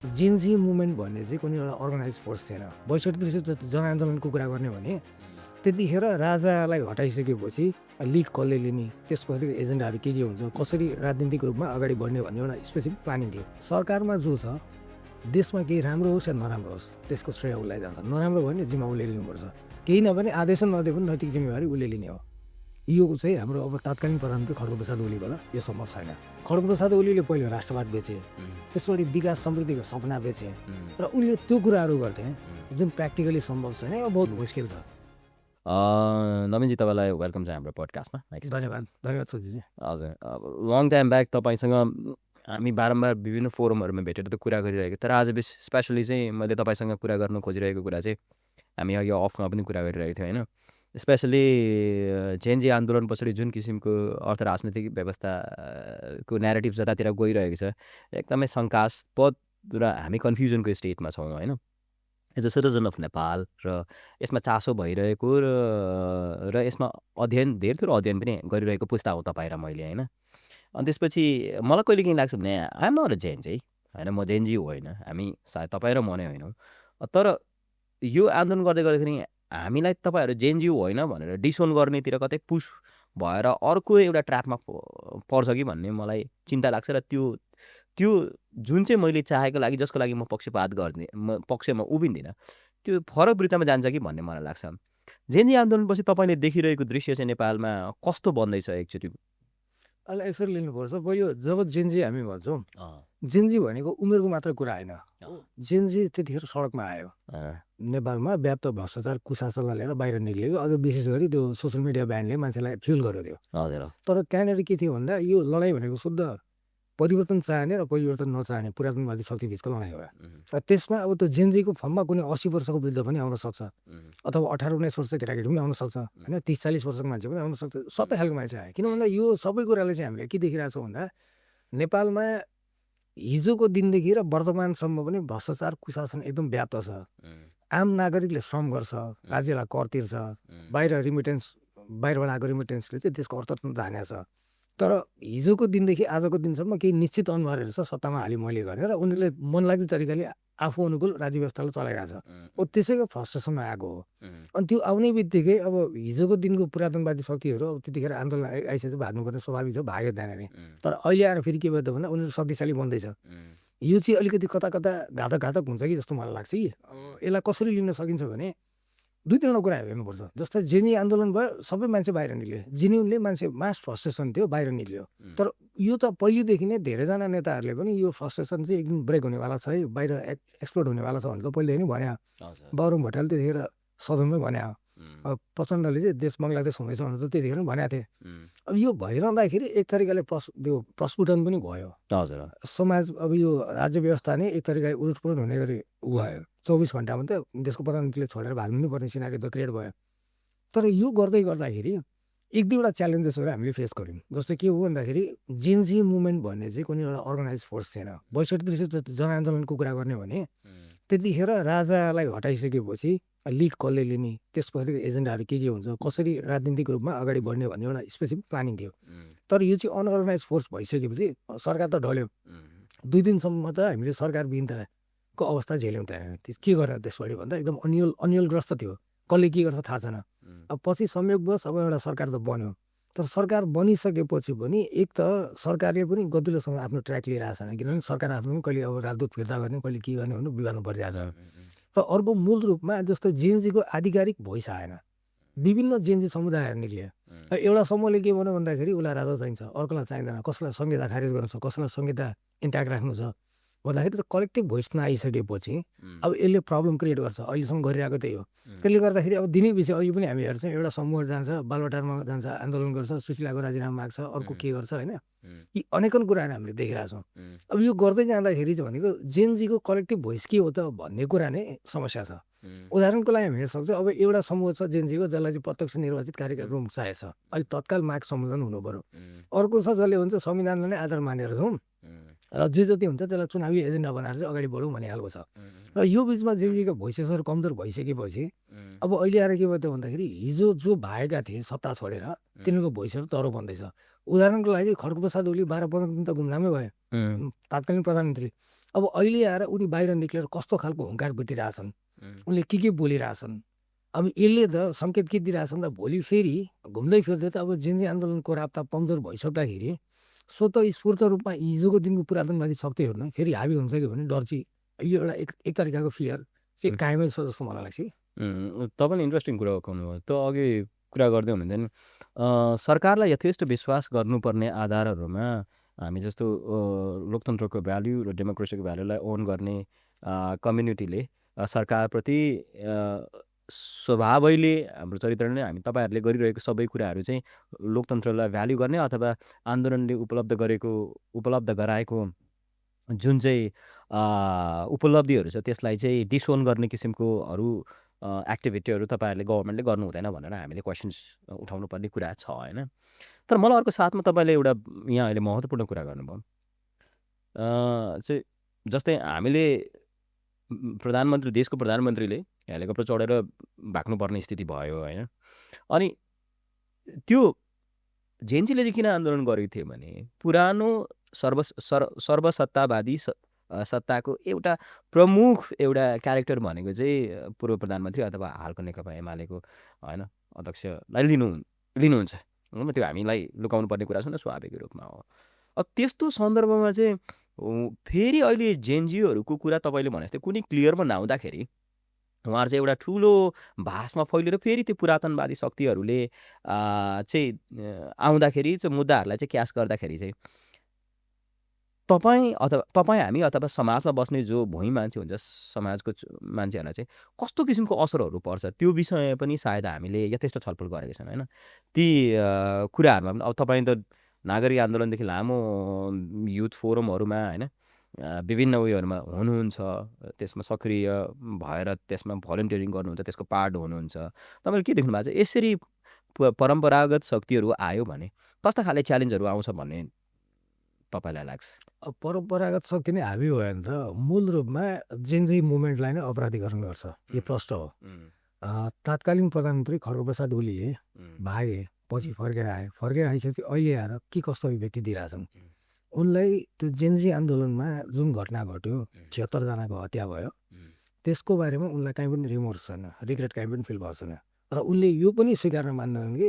Gen Z movement भन्ने चाहिँ कुनै एउटा अर्गनाइज फोर्स थिएन। 62 जनआन्दोलनको कुरा गर्ने भने त्यतिखेर राजालाई हटाइसकेपछि लिड कसले लिने, त्यसपछि एजेन्डाहरू के हुन्छ, कसरी राजनीतिक रूपमा अगाडि बढ्ने भन्ने एउटा स्पेसिफिक प्लानिङ थियो। सरकारमा जो छ देशमा केही राम्रो होस् या नराम्रो होस् त्यसको श्रेय उसलाई जान्छ। नराम्रो भयो भने जिम्मा उसले लिनुपर्छ, केही नभने आदेश नदिए पनि नैतिक जिम्मेवारी उसले लिने हो। यो चाहिँ हाम्रो अब तात्कालीन प्रधानमन्त्री खड्गप्रसाद ओलीबाट यो सम्भव छैन। खड्गप्रसाद ओलीले पहिले राष्ट्रवाद बेचे, त्यसपछि विकास समृद्धिको सपना बेचे र उनले त्यो कुराहरू गर्थे जुन प्र्याक्टिकली सम्भव छैन। यो बहुत मुस्किल छ। नवीनजी तपाईँलाई वेलकम छ हाम्रो पोडकास्टमा। धन्यवाद धन्यवाद सुजीजी। हजुर, लङ टाइम ब्याक तपाईँसँग हामी बारम्बार विभिन्न फोरमहरूमा भेटेर त कुरा गरिरहेको, तर आज स्पेसली चाहिँ मैले तपाईँसँग कुरा गर्न खोजिरहेको कुरा चाहिँ हामी अघि अफमा पनि कुरा गरिरहेको थियौँ होइन। स्पेसली जेनजी आन्दोलन पछाडि जुन किसिमको अर्थ राजनीतिक व्यवस्थाको न्यारेटिभ जतातिर गइरहेको छ एकदमै शङ्कास्पद र हामी कन्फ्युजनको स्टेटमा छौँ होइन। As a citizen of Nepal र यसमा चासो भइरहेको र यसमा धेरै थोर अध्ययन पनि गरिरहेको पुस्ता हो तपाईँ र मैले होइन। अनि त्यसपछि मलाई कहिले के लाग्छ भने आइएम नट अ जेनजी होइन, म जेनजी होइन, हामी सायद तपाईँ र म नै होइनौँ। तर यो आन्दोलन गर्दै गर्दाखेरि हामीलाई तपाईँहरू जेनजी होइन भनेर डिसोन गर्नेतिर कतै पुस भएर अर्को एउटा ट्र्यापमा पर्छ कि भन्ने मलाई चिन्ता लाग्छ। र त्यो जुन चाहिँ मैले चाहेको लागि जसको लागि म पक्षपात गर्ने पक्षमा उभिँदिनँ त्यो फरक वृत्तमा जान्छ कि भन्ने मलाई लाग्छ। जेनजी आन्दोलनपछि तपाईँले देखिरहेको दृश्य चाहिँ नेपालमा कस्तो बन्दैछ एकचोटि? अहिले यसरी लिनुपर्छ। पहिलो जब जेनजी हामी भन्छौँ, जेनजी भनेको उमेरको मात्र कुरा होइन। जेनजी त्यतिखेर सडकमा आयो, नेपालमा व्याप्त भ्रष्टाचार कुशासनलाई लिएर बाहिर निक्लेको। अझ विशेष गरी त्यो सोसियल मिडिया ब्यान्डले मान्छेलाई फ्युल गर्यो त्यो। हजुर, तर त्यहाँनिर के थियो भन्दा यो लडाइँ भनेको शुद्ध परिवर्तन चाहने र परिवर्तन नचाहने पुरातनवादी शक्ति बिचको लडाइँ हो। र त्यसमा अब त्यो जेनजीको फर्ममा कुनै 80 वर्षको वृद्ध पनि आउन सक्छ, अथवा 18-19 वर्षको केटाकेटी पनि आउन सक्छ होइन, 30-40 वर्षको मान्छे पनि आउन सक्छ, सबै खालको मान्छे आयो। किन भन्दा यो सबै कुराले चाहिँ हामीले के देखिरहेको छौँ भन्दा नेपालमा हिजोको दिनदेखि र वर्तमानसम्म पनि भ्रष्टाचार कुशासन एकदम व्याप्त छ। आम नागरिकले श्रम गर्छ, राज्यलाई कर तिर्छ, बाहिरबाट आएको रिमिटेन्सले चाहिँ त्यसको अर्थतन्त्र हानेको छ। तर हिजोको दिनदेखि आजको दिनसम्म केही निश्चित अनुहारहरू छ सत्तामा हाली मैले गरेर उनीहरूले मनलाग्दो तरिकाले आफू अनुकूल राज्य व्यवस्थालाई चलाइरहेको छ। ओ त्यसैको फ्रस्ट्रेसनमा आएको हो। अनि त्यो आउने बित्तिकै अब हिजोको दिनको पुरातनवादी शक्तिहरू अब त्यतिखेर आन्दोलन आइसकेपछि भाग्नुपर्ने स्वाभाविक छ, भाग्यो त्यहाँनिर। तर अहिले आएर फेरि के भयो त भन्दा उनीहरू शक्तिशाली बन्दैछ। यो चाहिँ अलिकति कता घातक हुन्छ कि जस्तो मलाई लाग्छ कि। यसलाई कसरी लिन सकिन्छ भने 2-3वटा कुरा हेर्नुपर्छ। जस्तै जेनी आन्दोलन भयो, सबै मान्छे बाहिर निक्ल्यो, जेन्युनली मान्छे मास फ्रस्ट्रेसन थियो, बाहिर निक्ल्यो। तर यो त पहिलेदेखि नै धेरैजना नेताहरूले पनि यो फ्रस्ट्रेसन चाहिँ एकदम ब्रेक हुनेवाला छ है, बाहिर एक्सप्लोड हुनेवाला छ भनेर त पहिलेदेखि नै भने। बाबुराम भट्टराईले त्यतिखेर सदनमै भने, अब प्रचण्डले चाहिँ देश बङ्गला चाहिँ छुँदैछ भनेर त त्यतिखेर पनि भनेको थिए। अब यो भइरहँदाखेरि एक तरिकाले त्यो प्रस्फुटन पनि भयो। हजुर, समाज अब यो राज्य व्यवस्था नै एक तरिकाले उलटपुलट हुने गरी भयो। 24 घन्टामा त देशको प्रधानमन्त्रीले छोडेर भाग्नु नै पर्ने सिनारी त क्रिएट भयो। तर यो गर्दै गर्दाखेरि 1-2वटा च्यालेन्जेसहरू हामीले फेस गऱ्यौँ। जस्तो के हो भन्दाखेरि जेनजी मुभमेन्ट भन्ने चाहिँ कुनै एउटा अर्गनाइज फोर्स थिएन। 62 जनआन्दोलनको कुरा गर्ने भने त्यतिखेर राजालाई हटाइसकेपछि लिड कसले लिने, त्यसपछि एजेन्डाहरू के हुन्छ, कसरी राजनीतिक रूपमा अगाडि बढ्ने भन्ने एउटा स्पेसिफिक प्लानिङ थियो। तर यो चाहिँ अनअर्गनाइज फोर्स भइसकेपछि सरकार त ढल्यो। 2 दिनसम्म त हामीले सरकार विहीनताको अवस्था झेल्यौँ। त्यहाँ के गरेर त्यसबाट भन्दा एकदम अन्यलग्रस्त थियो, कसले के गर्छ थाहा छैन। अब पछि संयोगवश अब एउटा सरकार त बन्यो। तर सरकार बनिसकेपछि पनि एक त सरकारले पनि गतिलोसँग आफ्नो ट्र्याक लिइरहेको छैन, किनभने सरकार आफ्नो पनि कहिले अब राजदूत फिर्ता गर्ने, कहिले के गर्ने भन्नु विवादमा परिरहेको छ। र अर्को मूल रूपमा जस्तो जेनजीको आधिकारिक भोइस आएन, विभिन्न जेनजी समुदायहरू निक्लियो। एउटा समूहले के भन्यो भन्दाखेरि उसलाई राजा चाहिन्छ, अर्कोलाई चाहिँदैन, कसैलाई संहिता खारेज गर्नु छ, कसैलाई संहिता इन्ट्याक्ट राख्नु छ भन्दाखेरि त कलेक्टिभ भोइस नआइसकेपछि अब यसले प्रब्लम क्रिएट गर्छ। अहिलेसम्म गरिरहेको त्यही हो। त्यसले गर्दाखेरि अब दिनै विषय अघि पनि हामी हेर्छौँ, एउटा समूह जान्छ बालुवाटारमा जान्छ, आन्दोलन गर्छ, सुशीलाको राजीनामा माग्छ, अर्को के गर्छ होइन। यी अनेकन कुराहरू हामीले देखिरहेको छौँ। अब यो गर्दै जाँदाखेरि चाहिँ भनेको जेनजीको कलेक्टिभ भोइस के हो त भन्ने कुरा नै समस्या छ। उदाहरणको लागि हामी हेर्न सक्छौँ, अब एउटा समूह छ जेनजीको जसलाई चाहिँ प्रत्यक्ष निर्वाचित कार्यक्रम चाहिएको छ, अहिले तत्काल माग सम्बोधन हुनु पर्यो। अर्को छ जसले हुन्छ संविधानलाई नै आधार मानेर छौँ र जे जति हुन्छ त्यसलाई चुनावी एजेन्डा बनाएर चाहिँ अगाडि बढौँ भन्ने खालको छ। र यो बिचमा जेनजीको भोइसेसहरू कमजोर भइसकेपछि अब अहिले आएर के भयो त भन्दाखेरि हिजो जो भएका थिए सत्ता छोडेर तिनीहरूको भोइसहरू तरो बन्दैछ। उदाहरणको लागि खड्गप्रसाद ओली 12-15 दिन त गुमनामै भयो, तात्कालीन प्रधानमन्त्री। अब अहिले आएर उनी बाहिर निक्लेर कस्तो खालको हुङ्कार पिटिरहेछन्, उनले के बोलिरहेछन्। अब यसले त सङ्केत के दिइरहेछन् त भोलि फेरि घुम्दै फिर्दै त अब जेन्जी आन्दोलनको राप्ता कमजोर भइसक्दाखेरि स्वतःस्फूर्त रूपमा हिजोको दिनको पुरातनवादी शक्तिहरू नै फेरि हाबी हुन्छ कि भन्ने डर चाहिँ यो एउटा एक तरिकाको फियर चाहिँ कायमै छ जस्तो मलाई लाग्छ। तपाईँले इन्ट्रेस्टिङ कुरा उठाउनु भयो। त अघि कुरा गर्दै हुनुहुन्थ्यो नि सरकारलाई यथेष्ट विश्वास गर्नुपर्ने आधारहरूमा हामी जस्तो लोकतन्त्रको भ्याल्यु र डेमोक्रेसीको भ्याल्युलाई ओन गर्ने कम्युनिटीले सरकारप्रति स्वभावैले हाम्रो चरित्र नै हामी तपाईँहरूले गरिरहेको सबै कुराहरू चाहिँ लोकतन्त्रलाई भ्याल्यु गर्ने अथवा आन्दोलनले उपलब्ध गराएको जुन चाहिँ उपलब्धिहरू छ त्यसलाई चाहिँ डिसोन गर्ने किसिमको एक्टिभिटीहरू तपाईँहरूले गभर्मेन्टले गर्नु हुँदैन भनेर हामीले क्वेसन्स उठाउनु पर्ने कुरा छ होइन। तर मलाई अर्को साथमा तपाईँले एउटा यहाँ अहिले महत्त्वपूर्ण कुरा गर्नुभयो चाहिँ जस्तै हामीले देशको प्रधानमन्त्रीले हेलिकप्टर चढेर भाग्नुपर्ने स्थिति भयो होइन। अनि त्यो जेन्जीले चाहिँ किन आन्दोलन गरेको थियो भने पुरानो सर्वसत्तावादी सत्ताको एउटा प्रमुख एउटा क्यारेक्टर भनेको चाहिँ पूर्व प्रधानमन्त्री अथवा हालको नेकपा एमालेको होइन अध्यक्षलाई लिनुहुन्छ। त्यो हामीलाई लुकाउनु पर्ने कुरा छैन, स्वाभाविक रूपमा हो। अब त्यस्तो सन्दर्भमा चाहिँ फेरि अहिले जेनजीहरूको कुरा तपाईँले भने जस्तै कुनै क्लियरमा नआउँदाखेरि उहाँहरू चाहिँ एउटा ठुलो भाषमा फैलिएर फेरि त्यो पुरातनवादी शक्तिहरूले चाहिँ आउँदाखेरि चाहिँ मुद्दाहरूलाई चाहिँ क्यास गर्दाखेरि चाहिँ तपाईँ हामी अथवा समाजमा बस्ने जो भुइँ मान्छे हुन्छ समाजको मान्छेहरूलाई चाहिँ कस्तो किसिमको असरहरू पर्छ त्यो विषय पनि सायद हामीले यथेष्ट छलफल गरेका छौँ होइन। ती कुराहरूमा पनि अब तपाईँ त नागरिक आन्दोलनदेखि लामो युथ फोरमहरूमा होइन विभिन्न उयोहरूमा हुनुहुन्छ, त्यसमा सक्रिय भएर त्यसमा भलन्टियरिङ गर्नुहुन्छ, त्यसको पार्ट हुनुहुन्छ। तपाईँले के देख्नु भएको छ यसरी परम्परागत शक्तिहरू आयो भने कस्ता खाले च्यालेन्जहरू आउँछ भन्ने तपाईँलाई लाग्छ? अब परम्परागत शक्ति नै हाबी भयो भने त मूल रूपमा जेनजी मुभमेन्टलाई नै अपराधीकरण गर्छ, यो प्रष्ट हो। तात्कालीन प्रधानमन्त्री खड्गप्रसाद ओलीले भागे पछि फर्केर आइसकेपछि अहिले आएर के कस्तो अभिव्यक्ति दिइरहेछन्। उनलाई त्यो जेनजी आन्दोलनमा जुन घटना घट्यो 76 जनाको हत्या भयो त्यसको बारेमा उनलाई काहीँ पनि रिमोर्स छैन, रिग्रेट काहीँ पनि फिल भएको छैन। र उनले यो पनि स्वीकार मान्दैनन् कि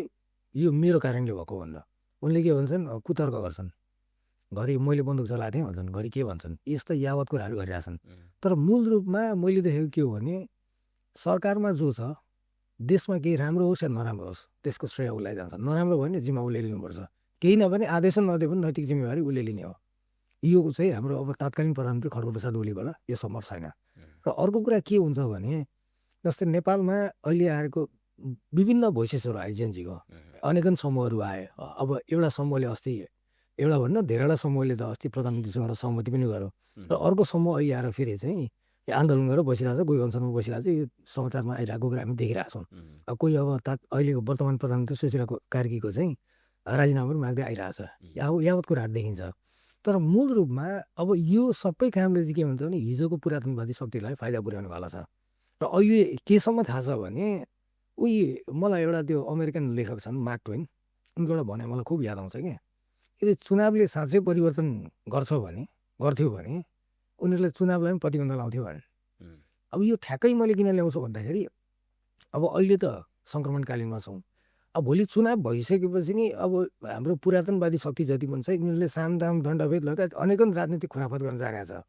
यो मेरो कारणले भएको भनेर। उनले के भन्छन् कुतर्क गर्छन्, घरि मैले बन्दुक चलाएको थिएँ भन्छन्, घरि के भन्छन्, यस्ता यावत कुराहरू गरिरहेछन्। तर मूल रूपमा मैले देखेको के हो भने सरकारमा जो छ देशमा केही राम्रो होस् या नराम्रो होस् त्यसको श्रेय उसलाई जान्छ। नराम्रो भयो भने जिम्मा उसले लिनुपर्छ, केही नभने आदेश नदिए पनि नैतिक जिम्मेवारी उसले लिने हो। यो चाहिँ हाम्रो अब तात्कालीन प्रधानमन्त्री खड्गप्रसाद ओलीबाट यो सम्भव छैन। र अर्को कुरा के हुन्छ भने जस्तै नेपालमा अहिले आएको विभिन्न भोइसेसहरू आए जेनजीको, अनेकन समूहहरू आए। अब एउटा समूहले अस्ति एउटा भन्न धेरैवटा समूहले त अस्ति प्रधानमन्त्रीसँग सहमति पनि गर्यो। र अर्को समूह अहिले आएर फेरि चाहिँ आन्दोलन गरेर बसिरहेको छ, कोही अनसनमा बसिरहेको छ। यो समाचारमा आइरहेको कुरा हामी देखिरहेको छौँ। अब कोही अब अहिलेको वर्तमान प्रधानमन्त्री सुशीला कार्कीको चाहिँ राजीनामा पनि माग्दै आइरहेछ। यावत कुराहरू देखिन्छ। तर मूल रूपमा अब यो सबै कामले चाहिँ के भन्छ भने हिजोको पुरातनवादी शक्तिलाई फाइदा पुर्याउनेवाला छ। र अहिले केसम्म थाहा छ भने मलाई एउटा त्यो अमेरिकन लेखक छन् मार्क ट्वेन, उनको एउटा भनाइ मलाई खुब याद आउँछ कि यदि चुनावले साँच्चै परिवर्तन गर्थ्यो भने उनीहरूले चुनावलाई पनि प्रतिबन्ध लाउँथ्यो भने। अब यो ठ्याक्कै मैले किन ल्याउँछु भन्दाखेरि अब अहिले त सङ्क्रमणकालीनमा छौँ। अब भोलि चुनाव भइसकेपछि नि अब हाम्रो पुरातनवादी शक्ति जति पनि छ यिनीहरूले सामदाम दण्डभेद लगायत अनेकन राजनीतिक खुराफात गर्न जानेको छ।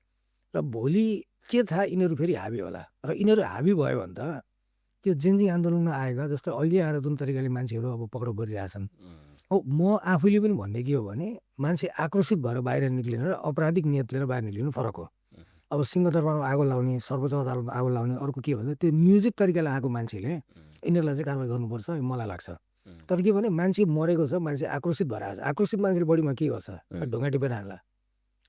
र भोलि के थाहा यिनीहरू फेरि हाबी होला। र यिनीहरू हाबी भयो भने त त्यो जेनजी आन्दोलनमा आएका जस्तै अहिले आएर जुन तरिकाले मान्छेहरू अब पक्राउ परिरहेछन्, हो म आफूले पनि भन्ने के हो भने मान्छे आक्रोशित भएर बाहिर निक्लिनु र आपराधिक नियत लिएर बाहिर निक्लिनु फरक हो। अब सिंहदरबारमा आगो लाउने, सर्वोच्च अदालतमा आगो लाउने, अर्को के भन्छ त्यो म्युजिक तरिकाले आएको मान्छेले यिनीहरूलाई चाहिँ कारवाही गर्नुपर्छ मलाई लाग्छ। तर के भने मान्छे मरेको छ, मान्छे आक्रोशित भएर आएको छ। आक्रोशित मान्छेले बढीमा के गर्छ, ढुङ्गा टिपेर हाल्ला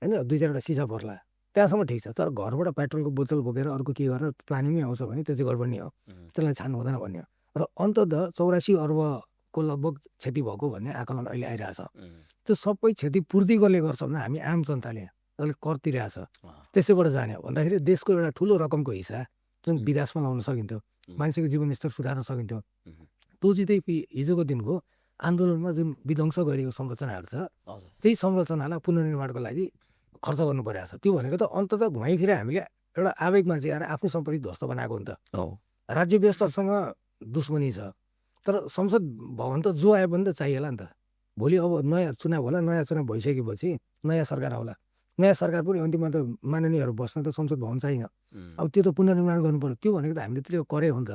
होइन, 2-4वटा सिसा पर्ला, त्यहाँसम्म ठिक छ। तर घरबाट पेट्रोलको बोतल बोकेर अर्को के गरेर प्लानिङमै आउँछ भने त्यो चाहिँ गडबड नै हो, त्यसलाई छान्नु हुँदैन भन्ने हो। र अन्ततः 84 अर्बको लगभग क्षति भएको भन्ने आकलन अहिले आइरहेछ। त्यो सबै क्षति पूर्ति कसले गर्छ भन्दा हामी आम जनताले जसले कर तिरेको छ त्यसैबाट जाने हो भन्दाखेरि देशको एउटा ठुलो रकमको हिस्सा जुन विकासमा लाउन सकिन्थ्यो, मान्छेको जीवनस्तर सुधार्न सकिन्थ्यो, त्यो चाहिँ त्यही हिजोको दिनको आन्दोलनमा जुन विध्वंस गरिएको संरचनाहरू छ त्यही संरचनालाई पुनर्निर्माणको लागि खर्च गर्नु परिरहेको छ। त्यो भनेको त अन्ततः घुमाइफिरे हामीले एउटा आवेगमा चाहिँ आएर आफ्नो सम्पत्ति ध्वस्त बनाएको हो नि त। राज्य व्यवस्थासँग दुश्मनी छ, तर संसद भवन त जो आए पनि त चाहिएला नि त। भोलि अब नयाँ चुनाव होला, नयाँ चुनाव भइसकेपछि नयाँ सरकार आउला, नयाँ सरकार पनि अन्तिममा त माननीयहरू बस्न त संसद भवन चाहिन्छ। अब त्यो त पुनर्निर्माण गर्नु पर्यो। त्यो भनेको त हामीले त्यो करे हुन्छ।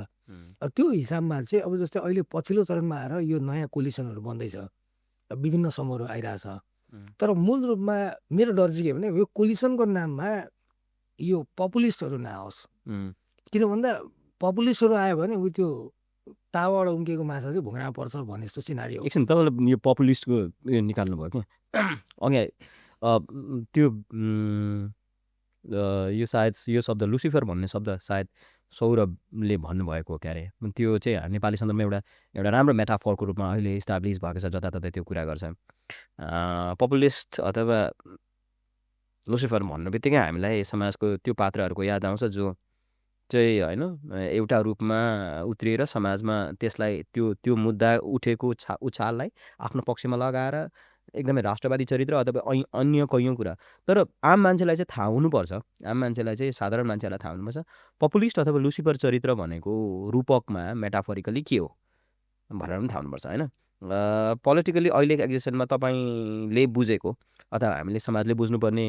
त्यो हिसाबमा चाहिँ अब जस्तै अहिले पछिल्लो चरणमा आएर यो नयाँ कोलिसनहरू बन्दैछ, विभिन्न समूहहरू आइरहेछ। तर मूल रूपमा मेरो डर चाहिँ के भने यो कोलिसनको नाममा यो पपुलिस्टहरू नआओस्। किन भन्दा पपुलिस्टहरू आयो भने ऊ त्यो तावाबाट उम्किएको माछा चाहिँ भुङ्रामा पर्छ भन्ने जस्तो सिनारियो हो। एकछिन तपाईँले यो पपुलिस्टको उयो निकाल्नु भयो कि अघि त्यो यो सायद यो शब्द लुसिफर भन्ने शब्द सायद सौरभले भन्नुभएको हो क्यारे। त्यो चाहिँ नेपाली सन्दर्भमा एउटा राम्रो मेटाफोरको रूपमा अहिले इस्टाब्लिस भएको छ, जताततै त्यो कुरा गर्छ। पपुलिस्ट अथवा लुसिफर भन्नु बित्तिकै हामीलाई समाजको त्यो पात्रहरूको याद आउँछ जो चाहिँ होइन एउटा रूपमा उत्रिएर समाजमा त्यसलाई त्यो मुद्दा उठेको उछाललाई आफ्नो पक्षमा लगाएर एकदमै राष्ट्रवादी चरित्र अथवा अन्य कैयौँ कुरा। तर आम मान्छेलाई चाहिँ थाहा हुनुपर्छ, आम मान्छेलाई चाहिँ साधारण मान्छेलाई थाहा हुनुपर्छ पपुलिस्ट अथवा लुसिफर चरित्र भनेको रूपकमा मेटाफोरिकली के हो भनेर पनि थाहा हुनुपर्छ होइन। पोलिटिकली अहिलेको एक्जिस्टेन्समा तपाईँले बुझेको अथवा हामीले समाजले बुझ्नुपर्ने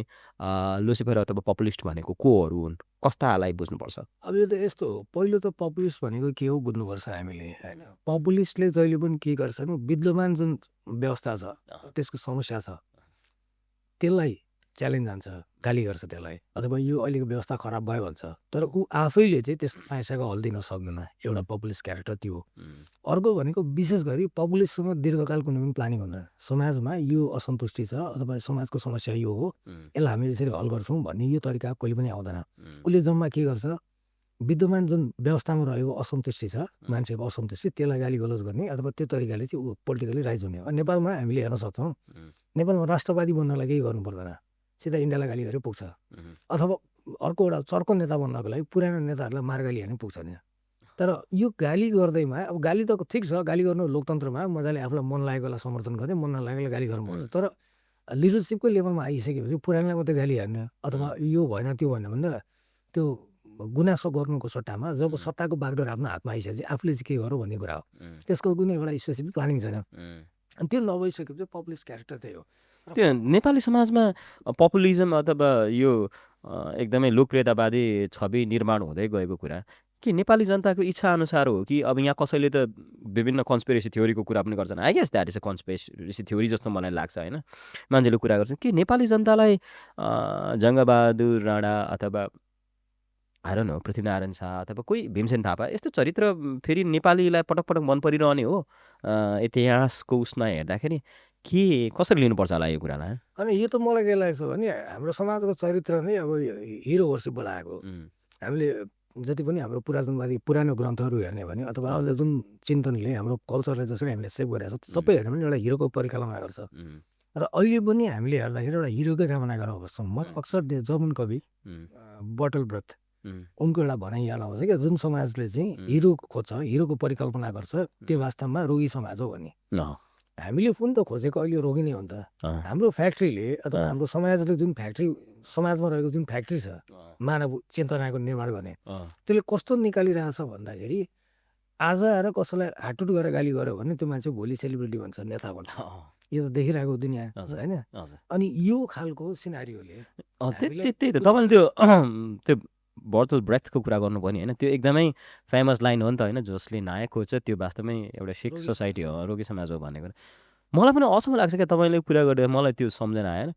लुसिफर अथवा पपुलिस्ट भनेको कोहरू हुन्, कस्तालाई बुझ्नुपर्छ? अब यो त यस्तो हो, पहिलो त पपुलिस्ट भनेको के हो बुझ्नुपर्छ हामीले होइन। पपुलिस्टले जहिले पनि के गर्छ भने विद्यमान जुन व्यवस्था छ, त्यसको समस्या छ, त्यसलाई च्यालेन्ज जान्छ, गाली गर्छ त्यसलाई, अथवा यो अहिलेको व्यवस्था खराब भयो भन्छ। तर ऊ आफैले चाहिँ त्यसको पैसाको हल दिन सक्दैन। एउटा पपुलिस्ट क्यारेक्टर त्यो हो। अर्को भनेको विशेष गरी पपुलिस्टसँग दीर्घकाल कुनै पनि प्लानिङ हुँदैन। समाजमा यो असन्तुष्टि छ अथवा समाजको समस्या यो हो, यसलाई हामीले यसरी हल गर्छौँ भन्ने यो तरिका कहिले पनि आउँदैन। उसले जम्मा के गर्छ, विद्यमान जुन व्यवस्थामा रहेको असन्तुष्टि छ, मान्छेको असन्तुष्टि, त्यसलाई गाली गलोज गर्ने अथवा त्यो तरिकाले चाहिँ ऊ पोलिटिकली राइज हुने। नेपालमा हामीले हेर्न सक्छौँ, नेपालमा राष्ट्रवादी बन्नलाई केही गर्नु पर्दैन, सिधा इन्डियालाई गाली गरेर पुग्छ। अथवा अर्को एउटा चर्को नेता बन्नको लागि पुरानो नेताहरूलाई मार गाली हाल्ने पुग्छ नि। तर यो गाली गर्दैमा अब गाली त ठिक छ, गाली गर्नु लोकतन्त्रमा मजाले आफूलाई मन लागेकोलाई समर्थन गर्ने, मन नलागेकोलाई गाली गर्नुपर्छ। तर लिडरसिपकै लेभलमा आइसकेपछि पुरानोलाई मात्रै गाली हाल्ने अथवा यो भएन त्यो भएन भन्दा त्यो गुनासो गर्नुको सट्टामा जब सत्ताको बागडोर आफ्नो हातमा आइसकेपछि आफूले चाहिँ के गरौँ भन्ने कुरा हो। त्यसको कुनै एउटा स्पेसिफिक प्लानिङ छैन। अनि त्यो नभइसकेपछि पपुलिस्ट क्यारेक्टर त्यही हो। त्यो नेपाली समाजमा पपुलिजम अथवा यो एकदमै लोकप्रियतावादी छवि निर्माण हुँदै गएको कुरा कि नेपाली जनताको इच्छा अनुसार हो कि अब यहाँ कसैले त विभिन्न कन्स्पिरेसी थ्योरीको कुरा पनि गर्छन्। I guess that is a conspiracy theory जस्तो मलाई लाग्छ होइन। मान्छेले कुरा गर्छन् कि नेपाली जनतालाई जङ्गबहादुर राणा अथवा I don't know Prithvi Narayan Shah अथवा कोही भीमसेन थापा यस्तो चरित्र फेरि नेपालीलाई पटक पटक मन परिरहने हो इतिहासको उसमा हेर्दाखेरि के कसरी लिनुपर्छ होला यो कुरालाई? अनि यो त मलाई के लाग्छ भने हाम्रो समाजको चरित्र नै अब हिरो वर्सिप बनाएको। हामीले जति पनि हाम्रो पुरातनवादी पुरानो ग्रन्थहरू हेर्ने भने अथवा अहिले जुन चिन्तनले हाम्रो कल्चरलाई जसरी हामीले सेभ गरेको छ सबै हेर्ने भने एउटा हिरोको परिकल्पना गर्छ। र अहिले पनि हामीले हेर्दाखेरि एउटा हिरोकै कामना गरेर बस्छौँ। म अक्सर जर्मन कवि बटल ब्रेथ उनको एउटा भनाइ याद आउँछ क्या, जुन समाजले चाहिँ हिरो खोज्छ, हिरोको परिकल्पना गर्छ, त्यो वास्तवमा रोगी समाज हो भन्ने। हामीले पनि त खोजेको अहिले रोगी नै हो नि त। हाम्रो फ्याक्ट्रीले अथवा हाम्रो समाजले जुन फ्याक्ट्री समाजमा रहेको जुन फ्याक्ट्री छ मानव चेतनाको निर्माण गर्ने, त्यसले कस्तो निकालिरहेछ भन्दाखेरि आज आएर कसैलाई हाटुट गरेर गाली गर्यो भने त्यो मान्छे भोलि सेलिब्रिटी भन्छ, नेता भन्छ। यो त देखिरहेको दुनियाँ होइन। अनि यो खालको सिनारीले त्यही त तपाईँले त्यो बर्टल ब्रेथको कुरा गर्नुभयो नि होइन, त्यो एकदमै फेमस लाइन हो नि त होइन, जसले नायक खोज्छ त्यो वास्तवमै एउटा सिक सोसाइटी हो, रोगी समाज हो भन्ने कुरा। मलाई पनि अचम्म लाग्छ क्या तपाईँले कुरा गर्दा, मलाई त्यो सम्झना आएन।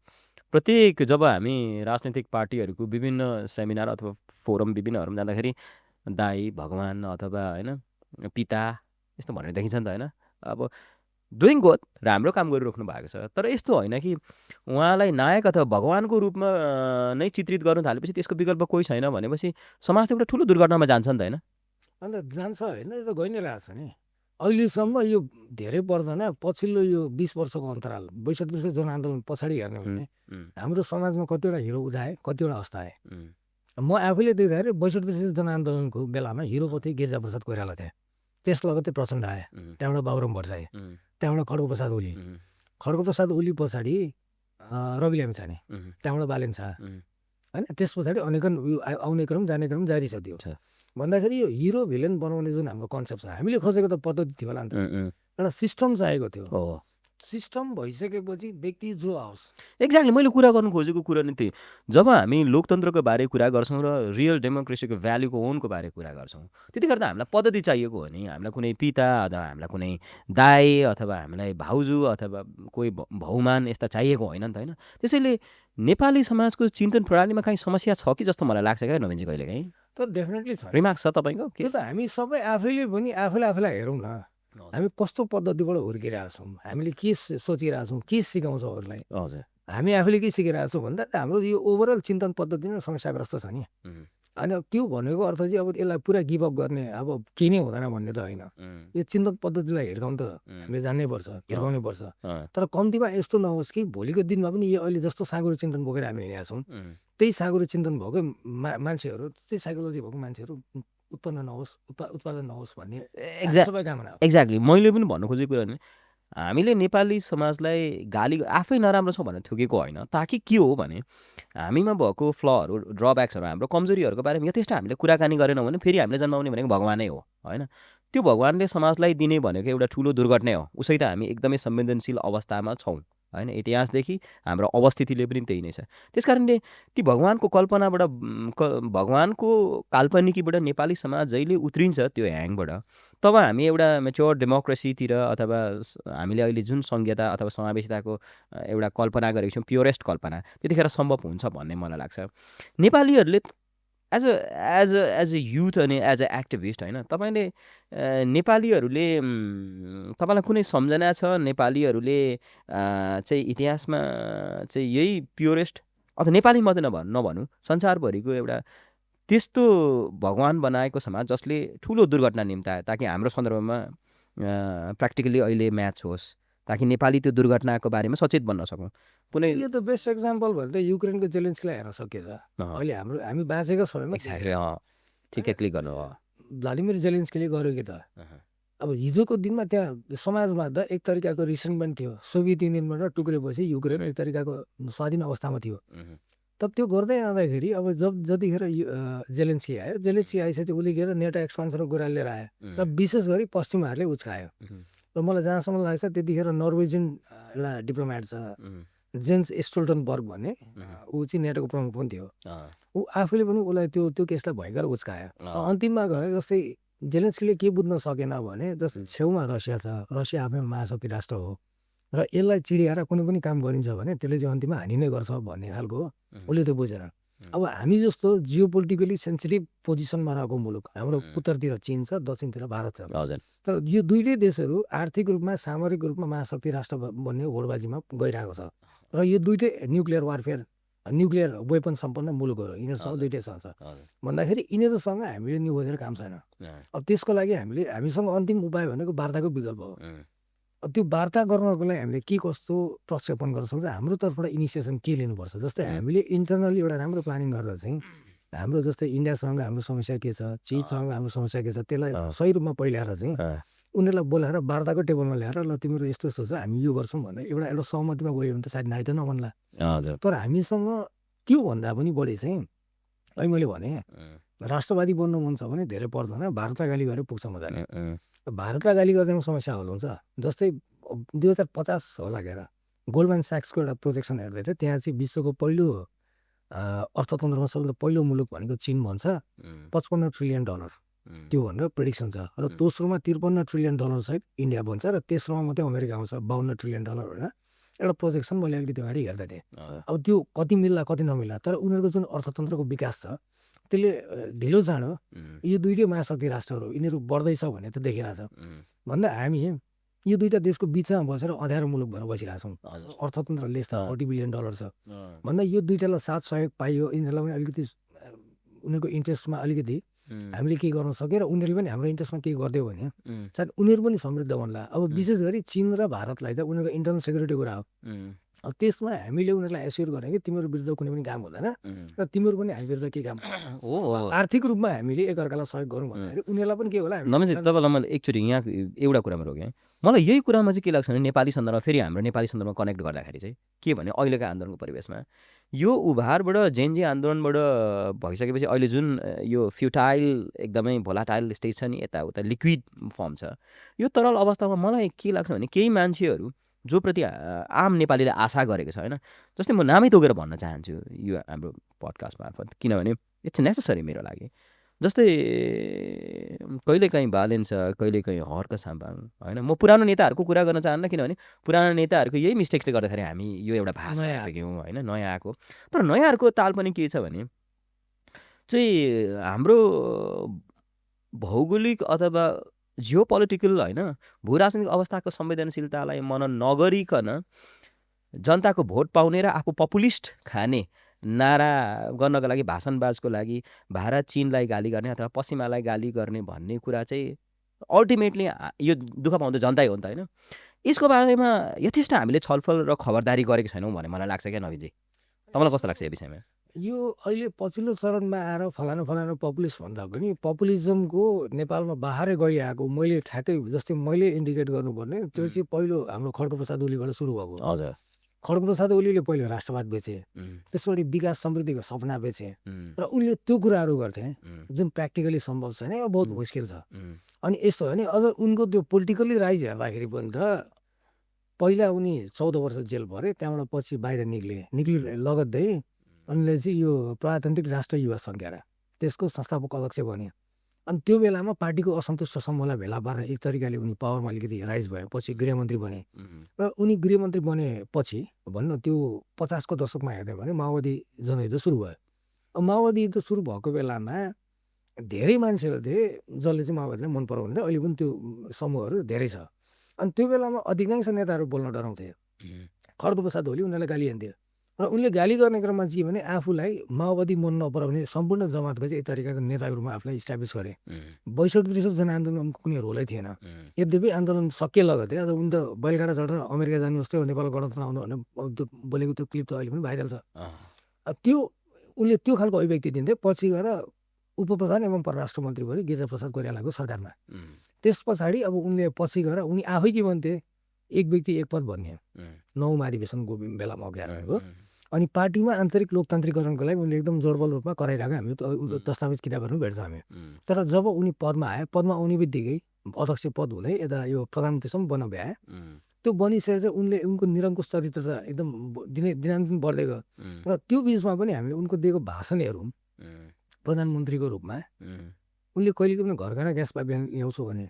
प्रत्येक जब हामी राजनैतिक पार्टीहरूको विभिन्न सेमिनार अथवा फोरम विभिन्नहरूमा जाँदाखेरि दाई भगवान् अथवा होइन पिता यस्तो भनेर देखिन्छ नि त होइन। अब डुइङ गुड राम्रो काम गरिराख्नु भएको छ, तर यस्तो होइन कि उहाँलाई नायक अथवा भगवान्को रूपमा नै चित्रित गर्नु थालेपछि त्यसको विकल्प कोही छैन भनेपछि समाज त एउटा ठुलो दुर्घटनामा जान्छ नि त होइन। अन्त जान्छ होइन, यो त गइ नै रहेको छ नि अहिलेसम्म। यो धेरै पर्दैन, पछिल्लो यो 20 वर्षको अन्तराल 62 वर्षको जनआन्दोलन पछाडि हेर्ने भने हाम्रो समाजमा कतिवटा हिरो उदाए, कतिवटा अस्ताए। म आफैले देख्दाखेरि 62 वर्षको जनआन्दोलनको बेलामा हिरो कति गिरिजाप्रसाद कोइराला थिए, त्यस लगत्तै प्रचण्ड आए, त्यहाँबाट बाबुराम भट्टराई, त्यहाँबाट खड्गप्रसाद ओली। खड्गप्रसाद ओली पछाडि रवि लामिछाने, त्यहाँबाट बालेन शाह होइन। त्यस पछाडि अनेकन आउने क्रम जाने क्रम जारी छ। त्यो भन्दाखेरि यो हिरो भिलेन बनाउने जुन हाम्रो कन्सेप्ट छ, हामीले खोजेको त पद्धति थियो होला नि त, एउटा सिस्टम चाहिएको थियो। सिस्टम भइसकेपछि व्यक्ति जो आओस्। एक्ज्याक्टली मैले कुरा गर्नु खोजेको कुरा नै त्यही। जब हामी लोकतन्त्रको बारे कुरा गर्छौँ र रियल डेमोक्रेसीको भ्याल्युको ओनको बारे कुरा गर्छौँ, त्यतिखेर त हामीलाई पद्धति चाहिएको हो नि। हामीलाई कुनै पिता अथवा हामीलाई कुनै दाइ अथवा हामीलाई भाउजू अथवा कोही भौमान यस्ता चाहिएको होइन नि त, होइन। त्यसैले नेपाली समाजको चिन्तन प्रणालीमा काहीँ समस्या छ कि जस्तो मलाई लाग्छ क्या नवीनजी कहिलेकाहीँ। तर डेफिनेटली छ। रिमार्क छ तपाईँको? त्यो त हामी सबै आफैले पनि आफूलाई हेरौँ न, हामी कस्तो पद्धतिबाट हुर्किरहेको छौँ, हामीले के सोचिरहेको छौँ, के सिकाउँछौँ अरूलाई। हजुर, हामी आफूले के सिकिरहेको छौँ भन्दा हाम्रो यो ओभरअल चिन्तन पद्धति नै समस्याग्रस्त छ नि। अनि त्यो भनेको अर्थ चाहिँ अब यसलाई पुरा गिभअप गर्ने, अब केही नै हुँदैन भन्ने त होइन। यो चिन्तन पद्धतिलाई हिर्काउनु त हामीले जान्नै पर्छ, हिर्काउनै पर्छ। तर कम्तीमा यस्तो नहोस् कि भोलिको दिनमा पनि यो अहिले जस्तो साँगुरो चिन्तन बोकेर हामी हिँडेका छौँ, त्यही साँगुरो चिन्तन भएको मान्छेहरू, त्यही साइकोलोजी भएको मान्छेहरू उत्पादन नहोस् भन्ने सबै कामना हो। एक्ज्याक्टली मैले पनि भन्नु खोजेको कुरा नि, हामीले नेपाली समाजलाई गाली आफै नराम्रो छ भनेर थुकेको होइन, ताकि के हो भने हामीमा भएको फ्लहरू, ड्रब्याक्सहरू, हाम्रो कमजोरीहरूको बारेमा यथेष्ट हामीले कुराकानी गरेनौँ भने फेरि हामीले जन्माउने भनेको भगवानै हो, होइन। त्यो भगवानले समाजलाई दिने भनेको एउटा ठुलो दुर्घटना हो। उसै त हामी एकदमै संवेदनशील अवस्थामा छौँ, होइन। इतिहासदेखि हाम्रो अवस्थितिले पनि त्यही नै छ। त्यस कारणले ती भगवानको कल्पनाबाट भगवानको काल्पनिकीबाट नेपाली समाज जहिले उत्रिन्छ त्यो ह्याङबाट, तब हामी एउटा मेच्योर डेमोक्रेसीतिर अथवा हामीले अहिले जुन संघीयता अथवा समावेशिताको एउटा कल्पना गरेको छौँ, प्योरेस्ट कल्पना, त्यतिखेर सम्भव हुन्छ भन्ने मलाई लाग्छ। नेपालीहरूले एज अ युथ अनि एज अ एक्टिभिस्ट, होइन, तपाईँले नेपालीहरूले तपाईँलाई कुनै सम्झना छ नेपालीहरूले चाहिँ इतिहासमा चाहिँ यही प्योरेस्ट अथवा नेपाली मात्रै नभनौँ संसारभरिको एउटा त्यस्तो भगवान बनाएको समाज जसले ठुलो दुर्घटना निम्तायो, ताकि हाम्रो सन्दर्भमा प्र्याक्टिकली अहिले म्याच होस्, ताकि नेपाली त्यो दुर्घटनाको बारेमा सचेत बन्न सकौँ। कुनै यो त बेस्ट एक्जाम्पल भयो त युक्रेनको जेलेन्स्कीलाई हेर्न सकिएछ। अहिले हामी बाँचेको समयमा ठिकै क्लिक गर्नु हो, भ्लादिमिर जेलेन्स्कीले गर्यो कि त। अब हिजोको दिनमा त्यहाँ समाजमा त एक तरिकाको रिसेन्टमेन्ट थियो, सोभियत युनियनबाट टुक्रेपछि युक्रेन एक तरिकाको स्वाधीन अवस्थामा थियो। तब त्यो गर्दै जाँदाखेरि अब जतिखेर जेलेन्स्की आयो, जेलेन्स्की आइसकेपछि उसले के नेटो एक्सपान्सनको कुरा लिएर आयो र विशेष गरी पश्चिमाहरूले उच्कायो। र मलाई जहाँसम्म लाग्छ त्यतिखेर नर्वेजियन एउटा डिप्लोमेट छ जेन्स स्टोल्टनबर्ग भन्ने, ऊ चाहिँ नेटोको प्रमुख पनि थियो। ऊ आफूले पनि उसलाई त्यो केसलाई भयङ्कर उच्कायो। अन्तिममा गयो जस्तै जेलेन्स्कीले के बुझ्न सकेन भने जस्तै छेउमा रसिया छ, रसिया आफैमा महाशक्ति राष्ट्र हो र यसलाई चिडिएर कुनै पनि काम गरिन्छ भने त्यसले चाहिँ अन्तिममा हानि नै गर्छ भन्ने खालको उसले त्यो बुझेन। अब हामी जस्तो जियो पोलिटिकली सेन्सिटिभ पोजिसनमा रहेको मुलुक, हाम्रो उत्तरतिर चीन छ, दक्षिणतिर भारत छ। तर यो दुईटै देशहरू आर्थिक रूपमा सामरिक रूपमा महाशक्ति राष्ट्र बन्ने होडबाजीमा गइरहेको छ र यो दुईटै न्युक्लियर वारफेयर, न्युक्लियर वेपन सम्पन्न मुलुकहरू यिनीहरूसँग दुईटैसँग छ भन्दाखेरि यिनीहरूसँग हामीले निभोजेर काम छैन। अब त्यसको लागि हामीसँग अन्तिम उपाय भनेको वार्ताको विकल्प हो। अब त्यो वार्ता गर्नको लागि हामीले के कस्तो प्रक्षेपण गर्न सक्छ, हाम्रो तर्फबाट इनिसिएसन के लिनुपर्छ। जस्तै हामीले इन्टरनली एउटा राम्रो प्लानिङ गरेर चाहिँ हाम्रो जस्तै इन्डियासँग हाम्रो समस्या के छ, चीनसँग हाम्रो समस्या के छ, त्यसलाई सही रूपमा पहिल्याएर चाहिँ उनीहरूलाई बोलाएर वार्ताको टेबलमा ल्याएर ल तिम्रो यस्तो यस्तो छ हामी यो गर्छौँ भनेर एउटा सहमतिमा गयो भने त सायद नाइ त नभन्ला। तर हामीसँग त्यो भन्दा पनि बढी चाहिँ अहिले मैले भने राष्ट्रवादी बन्नु मन छ भने धेरै पर्दैन, भारतलाई गाली गरेर पुग्छ मजाले। भारतलाई गाली गर्दैमा समस्या हल हुन्छ। जस्तै 2050 होला के गोल्डम्यान स्याक्सको एउटा प्रोजेक्सन हेर्दै थियो, त्यहाँ चाहिँ विश्वको पहिलो अर्थतन्त्रमा सबैभन्दा पहिलो मुलुक भनेको चीन भन्छ, $55 ट्रिलियन त्यो भनेर प्रेडिक्सन छ। र दोस्रोमा $53 ट्रिलियन सहित इन्डिया भन्छ र तेस्रोमा मात्रै अमेरिका आउँछ $52 ट्रिलियन भनेर एउटा प्रोजेक्सन मैले अलिकति अगाडि हेर्दै थिएँ। अब त्यो कति मिल्ला कति नमिल्ला, तर उनीहरूको जुन अर्थतन्त्रको विकास छ त्यसले ढिलो चाँडो यो दुईटै महाशक्ति राष्ट्रहरू यिनीहरू बढ्दैछ भन्ने त देखिरहेछ। भन्दा हामी यो दुईवटा देशको बिचमा बसेर अँध्यारो मुलुक भएर बसिरहेछौँ। अर्थतन्त्र लेस छ, $40 बिलियन छ भन्दा यो दुईवटालाई साथ सहयोग पाइयो, यिनीहरूलाई पनि अलिकति उनीहरूको इन्ट्रेस्टमा अलिकति हामीले केही गर्न सक्यो र उनीहरूले पनि हाम्रो इन्ट्रेस्टमा केही गरिदियो भने सायद उनीहरू पनि समृद्ध बन्ला। अब विशेष गरी चीन र भारतलाई त उनीहरूको इन्टरनल सेक्युरिटी कुरा हो। त्यसमा हामीले उनीहरूलाई एस्योर गरेँ कि तिम्रो विरुद्ध कुनै पनि काम हुँदैन र तिम्रो पनि हामी विरुद्ध के काम हो आर्थिक रूपमा हामीले एकअर्कालाई सहयोग गरौँ भन्दाखेरि उनीहरूलाई पनि के होला नमेसी तपाईँलाई मैले एकचोटि यहाँ एउटा कुरामा रोकेँ मलाई यही कुरामा चाहिँ के लाग्छ भने नेपाली सन्दर्भमा फेरि हाम्रो नेपाली सन्दर्भमा कनेक्ट गर्दाखेरि चाहिँ के भने अहिलेको आन्दोलनको परिवेशमा यो उभारबाट जेनजी आन्दोलनबाट भइसकेपछि अहिले जुन यो फ्युटाइल एकदमै भोलाटाइल स्टेज छ नि यताउता लिक्विड फर्म छ यो तरल अवस्थामा मलाई के लाग्छ भने केही मान्छेहरू जो प्रति आम नेपालीले आशा गरेको छ होइन जस्तै म नामै तोकेर भन्न चाहन्छु यो हाम्रो पडकास्ट मार्फत किनभने इट्स नेसेसरी मेरो लागि जस्तै कहिलेकाहीँ बालेन छ कहिलेकाहीँ हर्क साम्बाङ होइन म पुरानो नेताहरूको कुरा गर्न चाहन्न किनभने पुरानो नेताहरूको यही मिस्टेक्सले गर्दाखेरि हामी यो एउटा भाषा नयाँ पुग्यौँ होइन नयाँ आएको तर नयाँहरूको ताल पनि के छ भने चाहिँ हाम्रो भौगोलिक अथवा जियो पोलिटिकल होइन भू राजनीतिक अवस्थाको संवेदनशीलतालाई मनन नगरिकन जनताको भोट पाउने र आफू पपुलिस्ट खाने नारा गर्नको लागि भाषणबाजको लागि भारत चीनलाई गाली गर्ने अथवा पश्चिमालाई गाली गर्ने भन्ने कुरा चाहिँ अल्टिमेटली यो दुःख पाउँदो जनतै हो नि त होइन यसको बारेमा यथेष्ट हामीले छलफल र खबरदारी गरेको छैनौँ भन्ने मलाई लाग्छ क्या नवीनजी तपाईँलाई कस्तो लाग्छ यो विषयमा यो अहिले पछिल्लो चरणमा आएर फलानु पपुलिस्ट भन्दा पनि पपुलिजमको नेपालमा बाहिरै गइआएको मैले ठ्याक्कै जस्तै मैले इन्डिकेट गर्नुपर्ने त्यो चाहिँ पहिलो हाम्रो खड्गप्रसाद ओलीबाट सुरु भएको हजुर खड्गप्रसाद ओलीले पहिलो राष्ट्रवाद बेचे त्यसपछि विकास समृद्धिको सपना बेचे र उनले त्यो कुराहरू गर्थे जुन प्र्याक्टिकली सम्भव छैन यो बहुत मुस्किल छ अनि यस्तो हो नि अझ उनको त्यो पोलिटिकल्ली राइज हेर्दाखेरि पनि त पहिला उनी 14 वर्ष जेल भरे त्यहाँबाट पछि बाहिर निक्लि लगत्तै उनले चाहिँ यो प्रजातान्त्रिक राष्ट्र युवा सङ्घ त्यसको संस्थापक अध्यक्ष बने अनि त्यो बेलामा पार्टीको असन्तुष्ट समूहलाई भेला पारेर एक तरिकाले उनी पावरमा अलिकति राइज भयो पछि गृहमन्त्री बने र उनी गृहमन्त्री बनेपछि भन्नु त्यो 50 को दशकमा हेर्दै भने माओवादी जनयुद्ध सुरु भयो अब माओवादी युद्ध सुरु भएको बेलामा धेरै मान्छेहरू थिए जसले चाहिँ माओवादीलाई मन पराउने अहिले पनि त्यो समूहहरू धेरै छ अनि त्यो बेलामा अधिकांश नेताहरू बोल्न डराउँथे खड्गप्रसाद ओली उनीहरूलाई गाली हान्थ्यो र उनले गाली गर्ने क्रममा चाहिँ भने आफूलाई माओवादी मन नपराउने सम्पूर्ण जमातमा चाहिँ एक तरिकाको नेताको रूपमा आफूलाई इस्टाब्लिस गरे 62-63 जना आन्दोलनमा कुनै रोलै थिएन यद्यपि आन्दोलन सकिए लगतै अब उनी त बैलगाडा चढेर अमेरिका जानुहोस् त्यो नेपाल गणतन्त्र आउनु भने त्यो बोलेको त्यो क्लिप त अहिले पनि भाइरल छ त्यो उनले त्यो खालको अभिव्यक्ति दिन्थे पछि गएर उपप्रधान एवं परराष्ट्र मन्त्री भयो गिरिजाप्रसाद कोइरालाको सरकारमा त्यस पछाडि अब उनले पछि गएर उनी आफै के भन्थे एक व्यक्ति एक पद भन्ने 9 महाधिवेशनको बेलामा अघि आएको अनि पार्टीमा आन्तरिक लोकतान्त्रिकरणको लागि उनले एकदम जोडबल रूपमा कराइरहेको हामी दस्तावेज किताबहरू भेट्छ हामी तर जब उनी पदमा आए पदमा आउने बित्तिकै अध्यक्ष पद हुँदै यता यो प्रधानमन्त्रीसम्म बन्न भ्याए त्यो बनिसकेपछि उनले उनको निरङ्कुश चरित्र त एकदम दिनानुदिन बढ्दै गयो र त्यो बिचमा पनि हामीले उनको दिएको भाषणहरू प्रधानमन्त्रीको रूपमा उनले कहिले पनि घर घर ग्यास पाइप ल्याउँछु भने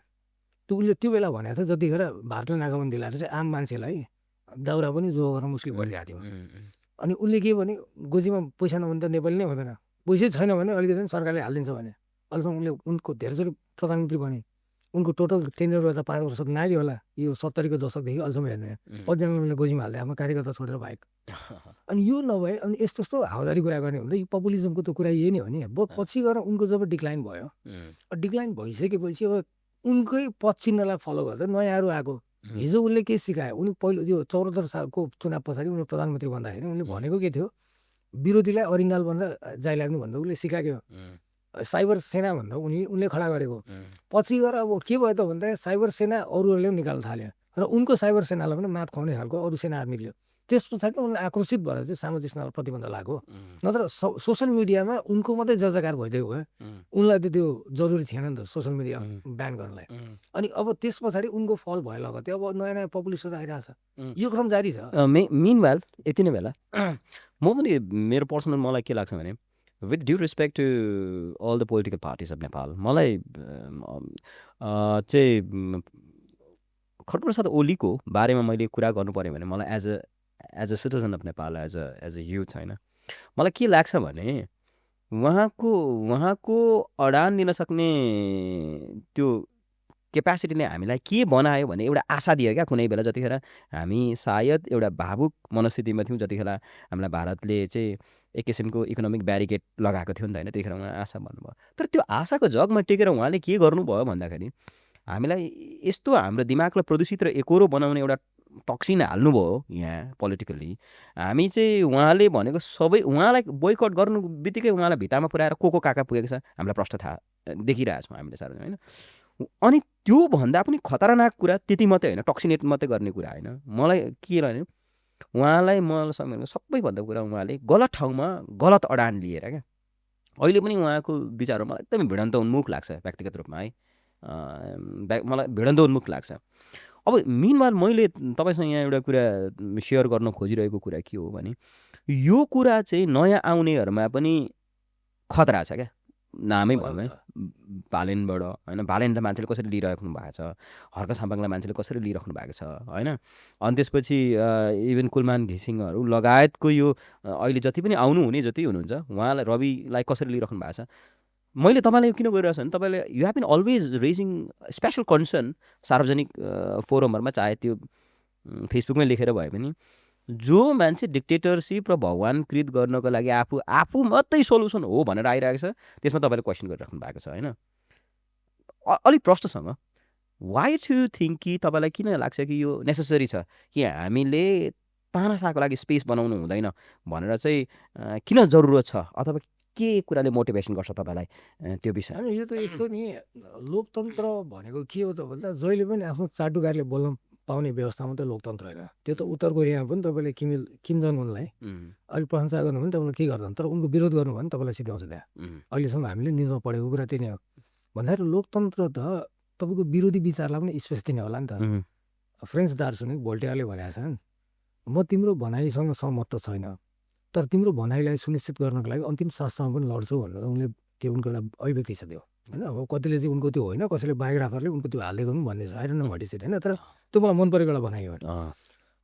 त्यो उनले त्यो बेला भनेको थियो जतिखेर भारतले नाकाबन्दी दिलाएर चाहिँ आम मान्छेलाई दाउरा पनि जो गर्न मुस्किल परिरहेको थियो अनि उनले के भने गोजीमा पैसा नभने त नेपाली नै हुँदैन पैसै छैन भने अलिकति सरकारले हालिदिन्छ भने अहिलेसम्म उनले उनको धेरैचोटि प्रधानमन्त्री बने उनको टोटल टेन्डर गर्दा 5 वर्ष नारी होला यो 70 को दशकदेखि अहिलेसम्म हेर्ने 50 जना उनले गोजीमा हाल्दै आफ्नो कार्यकर्ता छोडेर बाहेक अनि यो नभए अनि यस्तो यस्तो हावादारी कुरा गर्ने हुँदा यो पपुलिजमको त कुरा यही नै हो नि पछि गएर उनको जब डिक्लाइन भयो डिक्लाइन भइसकेपछि अब उनकै पद चिन्हलाई फलो गर्दा नयाँहरू आएको हिजो उनले के सिकायो उनी पहिलो त्यो 74 सालको चुनाव पछाडि उनले प्रधानमन्त्री भन्दाखेरि उनले भनेको के थियो विरोधीलाई अरिङ्गाल भनेर जाइ लाग्नु भन्दा उसले सिकाएको साइबर सेना भन्दा उनले खडा गरेको पछि गएर अब के भयो त भन्दा साइबर सेना अरूहरूले पनि निकाल्न थाल्यो र उनको साइबर सेनालाई पनि मात खुवाउने खालको अरू सेनाहरू निक्ल्यो त्यस पछाडि उनले आक्रोशित भएर चाहिँ सामाजिक सेनालाई प्रतिबन्ध लाग्यो नत्र सोसल मिडियामा उनको मात्रै जजाकार भइदिएको भयो उनलाई त त्यो जरुरी थिएन नि त सोसल मिडिया ब्यान गर्नलाई अनि अब त्यस पछाडि उनको फल भयो लगतै अब नयाँ नयाँ पपुलिस्टहरू आइरहेछ यो क्रम जारी छ मिनवाइल यति नै बेला म पनि मेरो पर्सनल मलाई के लाग्छ भने with due respect to all the political parties of Nepal मलाई चाहिँ खड्गप्रसाद ओलीको बारेमा मैले कुरा गर्नु पऱ्यो भने मलाई as a citizen of Nepal as a youth होइन मलाई के लाग्छ भने उहाँको अडान लिन सक्ने त्यो क्यापेसिटीले हामीलाई के बनायो भने एउटा आशा दियो क्या कुनै बेला जतिखेर हामी सायद एउटा भावुक मनस्थितिमा थियौँ जतिखेर हामीलाई भारतले चाहिँ एक किसिमको इकोनोमिक ब्यारिकेड लगाएको थियो नि त होइन त्यतिखेर उहाँ आशा भन्नुभयो तर त्यो आशाको जगमा टेकेर उहाँले के गर्नुभयो भन्दाखेरि हामीलाई यस्तो हाम्रो दिमागलाई प्रदूषित र एकोरो बनाउने एउटा टक्सिन हाल्नुभयो यहाँ पोलिटिकल्ली, हामी चाहिँ उहाँले भनेको सबै उहाँलाई बोयकट गर्नु बित्तिकै उहाँलाई भित्तामा पुऱ्याएर को काका पुगेको छ हामीलाई प्रश्न थाहा देखिरहेको छौँ हामीले सार्वजनिक होइन। अनि त्योभन्दा पनि खतरनाक कुरा त्यति मात्रै होइन, टक्सिनेट मात्रै गर्ने कुरा होइन। मलाई के लाग्यो उहाँलाई मलाई सबैभन्दा कुरा उहाँले गलत ठाउँमा गलत अडान लिएर क्या अहिले पनि उहाँको विचारहरू मलाई एकदमै भिडन्त उन्मुख लाग्छ व्यक्तिगत रूपमा है। मलाई भिडन्त उन्मुख लाग्छ। अब मिनवाल मैले तपाईँसँग यहाँ एउटा कुरा सेयर गर्न खोजिरहेको कुरा के हो भने यो कुरा चाहिँ नयाँ आउनेहरूमा पनि खतरा छ क्या। नामै भनौँ है भालेनबाट होइन, भालेनलाई मान्छेले कसरी लिइराख्नु भएको छ, हर्क साम्पाङलाई मान्छेले कसरी लिइराख्नु भएको छ होइन। अनि त्यसपछि इभन कुलमान घिसिङहरू लगायतको यो अहिले जति पनि आउनुहुने जति हुनुहुन्छ उहाँलाई रविलाई कसरी लिइराख्नु भएको छ। मैले तपाईँलाई किन गरिरहेको छु भने तपाईँले you have been always raising special concern सार्वजनिक फोरमहरूमा, चाहे त्यो फेसबुकमै लेखेर भए पनि जो मान्छे डिक्टेटरसिप र भगवानकृत गर्नको लागि आफू मात्रै सोल्युसन हो भनेर आइरहेको छ त्यसमा तपाईँले क्वेसन गरिराख्नु भएको छ होइन। अलिक प्रश्नसँग वाइ टु थिङ्क कि तपाईँलाई किन लाग्छ कि यो नेसेसरी छ कि हामीले तानासाको लागि स्पेस बनाउनु हुँदैन भनेर चाहिँ किन जरुरत छ, अथवा के कुराले मोटिभेसन गर्छ तपाईँलाई त्यो विषय? यो त यस्तो नि, लोकतन्त्र भनेको के हो त भन्दा जहिले पनि आफ्नो चाटुकारले बोल्न पाउने व्यवस्था मात्रै लोकतन्त्र होइन। त्यो त उत्तर कोरियामा पनि तपाईँले किम जङ उनलाई अलिक प्रशंसा गर्नु भने तपाईँले के गर्दैन, तर उनको विरोध गर्नु भने तपाईँलाई सिध्याउँछ त्यहाँ। अहिलेसम्म हामीले न्युजमा पढेको कुरा त्यही नै हो। भन्दाखेरि लोकतन्त्र त तपाईँको विरोधी विचारलाई पनि स्पेस दिने होला नि त। फ्रेन्च दार्शनिक भोल्टेयरले भनेका छन् म तिम्रो भनाइसँग सहमत त छैन, तर तिम्रो भनाइलाई सुनिश्चित गर्नको लागि अन्तिम साससम्म पनि लड्छु भनेर उनले त्यो उनको एउटा अभिव्यक्ति छ त्यो होइन। अब कतिले चाहिँ उनको त्यो होइन, कसैले बायोग्राफरले उनको त्यो हालिदिएको पनि भन्ने छ, आइडन भटिस होइन, तर त्यो मलाई मन परेको एउटा भनाइ हो।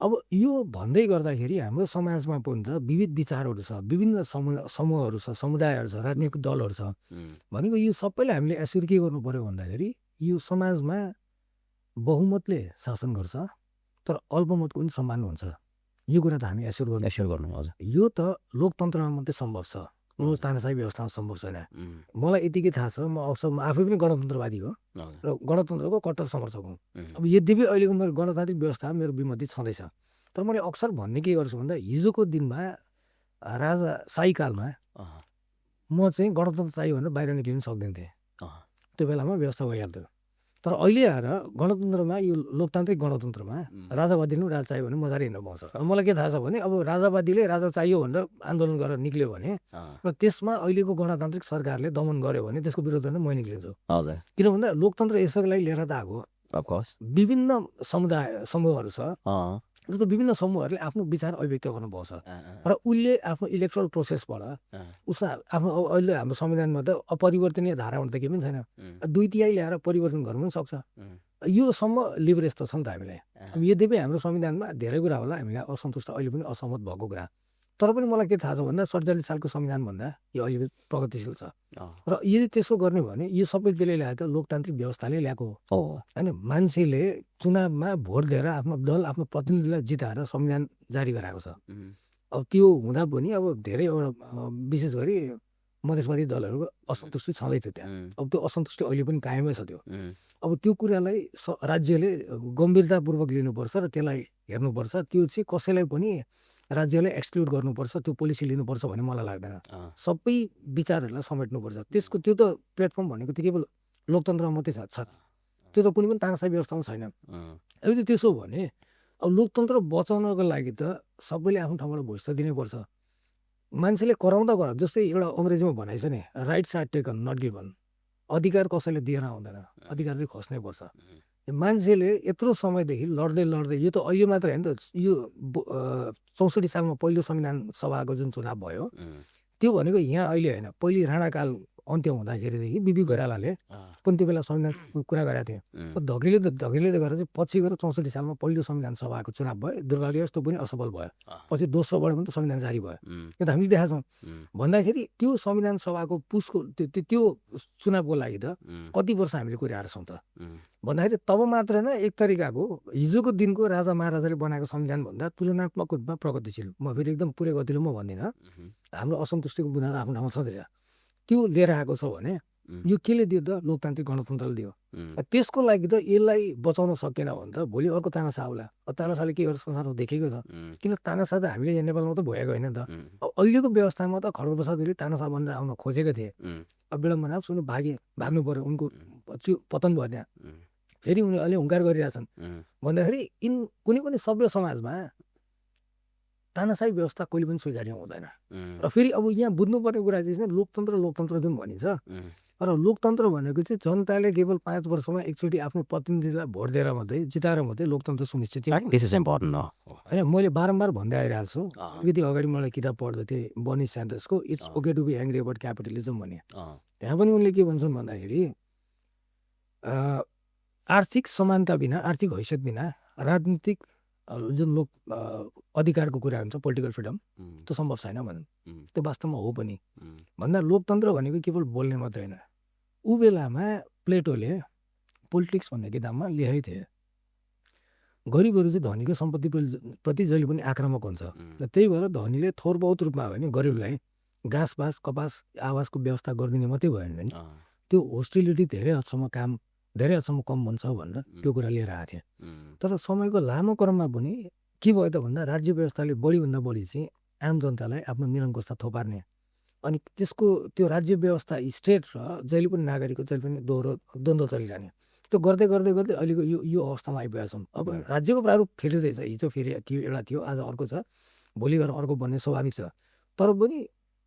अब यो भन्दै गर्दाखेरि हाम्रो समाजमा पनि त विविध विचारहरू छ, विभिन्न समूहहरू छ, समुदायहरू छ, राजनीतिक दलहरू छ। भनेको यो सबैले हामीले एस्योर के गर्नु पर्यो भन्दाखेरि यो समाजमा बहुमतले शासन गर्छ तर अल्पमतको पनि सम्मान हुन्छ, यो कुरा त हामी एस्योर गर्नु। हजुर, यो त लोकतन्त्रमा मात्रै सम्भव छ, तानाशाही व्यवस्थामा सम्भव छैन। मलाई यतिकै थाहा छ, म आफै पनि गणतन्त्रवादी हो र गणतन्त्रको कट्टर समर्थक हुँ। अब यद्यपि अहिलेको मेरो गणतान्त्रिक व्यवस्था मेरो विमति छँदैछ, तर मैले अक्सर भन्ने के गर्छु भन्दा हिजोको दिनमा राजा शाहीकालमा म चाहिँ गणतन्त्र चाहियो भनेर बाहिर निक्लिनु सक्दैन थिएँ, त्यो बेलामा व्यवस्था भइहाल्थ्यो। तर अहिले आएर गणतन्त्रमा, यो लोकतान्त्रिक गणतन्त्रमा राजावादीले पनि राजा चाहियो भने मजाले हिँड्न पाउँछ। मलाई के थाहा छ भने अब राजावादीले राजा चाहियो भनेर आन्दोलन गरेर निक्ल्यो भने र त्यसमा अहिलेको गणतान्त्रिक सरकारले दमन गर्यो भने त्यसको विरोध गर्न म निक्लिन्छु। हजुर, किन भन्दा लोकतन्त्र यसको लागि लिएर त आएको विभिन्न समूहहरू छ र त्यो विभिन्न समूहहरूले आफ्नो विचार अभिव्यक्त गर्नु पाउँछ र उसले आफ्नो इलेक्ट्रल प्रोसेसबाट उसमा आफ्नो अहिले हाम्रो संविधानमा त अपरिवर्तनीय धारा भने त केही पनि छैन, 2/3 ल्याएर परिवर्तन गर्नु पनि सक्छ। योसम्म लिभरेज त छ नि त हामीलाई। अब यद्यपि हाम्रो संविधानमा धेरै कुरा होला हामीलाई असन्तुष्ट, अहिले पनि असहमत भएको कुरा, तर पनि मलाई के थाहा छ भन्दा 47 सालको संविधानभन्दा यो अहिले प्रगतिशील छ र यदि त्यसो गर्ने भने यो सबै त्यसले ल्याएको लोकतान्त्रिक व्यवस्थाले ल्याएको हो होइन। मान्छेले चुनावमा भोट दिएर आफ्नो दल, आफ्नो प्रतिनिधिलाई जिताएर संविधान जारी गराएको छ। अब त्यो हुँदा पनि अब धेरै विशेष गरी मधेसवादी दलहरूको असन्तुष्टि छँदै थियो त्यहाँ। अब त्यो असन्तुष्टि अहिले पनि कायमै छ त्यो। अब त्यो कुरालाई राज्यले गम्भीरतापूर्वक लिनुपर्छ र त्यसलाई हेर्नुपर्छ। त्यो चाहिँ कसैलाई पनि राज्यले एक्सक्लुड गर्नुपर्छ, त्यो पोलिसी लिनुपर्छ भन्ने मलाई लाग्दैन। सबै विचारहरूलाई समेट्नुपर्छ। त्यसको त्यो त प्लेटफर्म भनेको त केवल लोकतन्त्रमा मात्रै छ, त्यो त कुनै पनि तानाशाही व्यवस्थामा छैन। यदि त्यसो भने अब लोकतन्त्र बचाउनको लागि त सबैले आफ्नो ठाउँबाट भोइस त दिनैपर्छ। मान्छेले कराउँदा जस्तै एउटा अङ्ग्रेजीमा भनाइ छ नि, rights are taken not given. अधिकार कसैले दिएर आउँदैन, अधिकार चाहिँ खोज्नै पर्छ। मान्छेले यत्रो समयदेखि लड्दै यो त अहिले मात्र होइन त, यो 64 सालमा पहिलो संविधान सभाको जुन चुनाव भयो त्यो भनेको यहाँ अहिले होइन, पहिले राणाकाल अन्त्य हुँदाखेरिदेखि बिपी कोइरालाले पनि त्यो बेला संविधानको कुरा गरेका थिए। धकेलिँदै गरेर चाहिँ पछि गएर 64 सालमा पहिलो संविधान सभाको चुनाव भयो, दुर्भाग्यवश त्यो पनि असफल भयो। पछि दोस्रोबाट पनि त संविधान जारी भयो, त्यो त हामीले देखाएको छौँ। भन्दाखेरि त्यो संविधान सभाको पुसको त्यो चुनावको लागि त कति वर्ष हामीले कुराएर छौँ त भन्दाखेरि तब मात्र न एक तरिकाको हिजोको दिनको राजा महाराजाले बनाएको संविधानभन्दा तुलनात्मक रूपमा प्रगतिशील। म फेरि एकदम पुरै गतिलो म भन्दिनँ, हाम्रो असन्तुष्टिको बुँदा आफ्नो ठाउँमा छँदैछ, त्यो लिएर आएको छ भने यो केले दियो त लोकतान्त्रिक गणतन्त्रले दियो उम्, त्यसको लागि त यसलाई बचाउन सकेन भने त भोलि अर्को तानासा आउला तानासाले के गर्छ संसारमा देखेको छ उम्, किन तानासा त हामीले यहाँ नेपालमा त भएको होइन नि त उम्, अब अहिलेको व्यवस्थामा त खड्गप्रसाद ओलीले तानासा बनेर आउन खोजेका थिए उम्, अब विडम्बना सुन्नु भाग्नु पर्यो उनको पतन भयो त्यहाँ उम्, फेरि उनीहरूले अहिले हुङ्कार गरिरहेछन् उम्, भन्दाखेरि कुनै पनि सभ्य समाजमा तानासाही व्यवस्था कहिले पनि स्वीकार्य हुँदैन उम्, र फेरि अब यहाँ बुझ्नुपर्ने कुरा चाहिँ लोकतन्त्र लोकतन्त्र जुन भनिन्छ उम्, र लोकतन्त्र भनेको चाहिँ जनताले केवल 5 वर्षमा एकचोटि आफ्नो प्रतिनिधिलाई भोट दिएर मात्रै जिताएर मात्रै लोकतन्त्र सुनिश्चित I think this is important, no? होइन मैले बारम्बार भन्दै आइरहेको छु अँ, अलिकति अगाडि मलाई किताब पढ्दै थिएँ बर्नी स्यान्डर्सको it's uh. Okay to be angry about capitalism भन्ने अँ, त्यहाँ पनि उनले के भन्छन् भन्दाखेरि आर्थिक समानता बिना आर्थिक हैसियत बिना राजनीतिक जुन अधिकारको कुरा हुन्छ पोलिटिकल फ्रिडम उम्, त्यो सम्भव छैन भनौँ उम्, त्यो वास्तवमा हो पनि उम्, भन्दा लोकतन्त्र भनेको केवल बोल्ने मात्रै होइन ऊ बेलामा प्लेटोले पोलिटिक्स भन्ने किताबमा लेखेकै थिए गरिबहरू चाहिँ धनीको सम्पत्ति प्रति जहिले पनि आक्रामक हुन्छ र त्यही भएर धनीले थोर बहुत रूपमा भयो भने गरिबलाई घाँस बाँस कपास आवासको व्यवस्था गरिदिने मात्रै भयो भने अँ, त्यो होस्टिलिटी धेरै हदसम्म कम हुन्छ भनेर त्यो कुरा लिएर आएको थिएँ उम्, तर समयको लामो क्रममा पनि के भयो त भन्दा राज्य व्यवस्थाले बढीभन्दा बढी चाहिँ आम जनतालाई आफ्नो निरङ्कुशता थोपार्ने अनि त्यसको त्यो राज्य व्यवस्था स्टेट र जहिले पनि नागरिकको जहिले पनि दोहोरो द्वन्द्व चलिरहने त्यो गर्दै गर्दै गर्दै अहिलेको यो अवस्थामा आइपुगेका छौँ अब राज्यको प्रारूप फेरिँदैछ हिजो फेरि थियो एउटा थियो आज अर्को छ भोलि गएर अर्को बन्ने स्वाभाविक छ तर पनि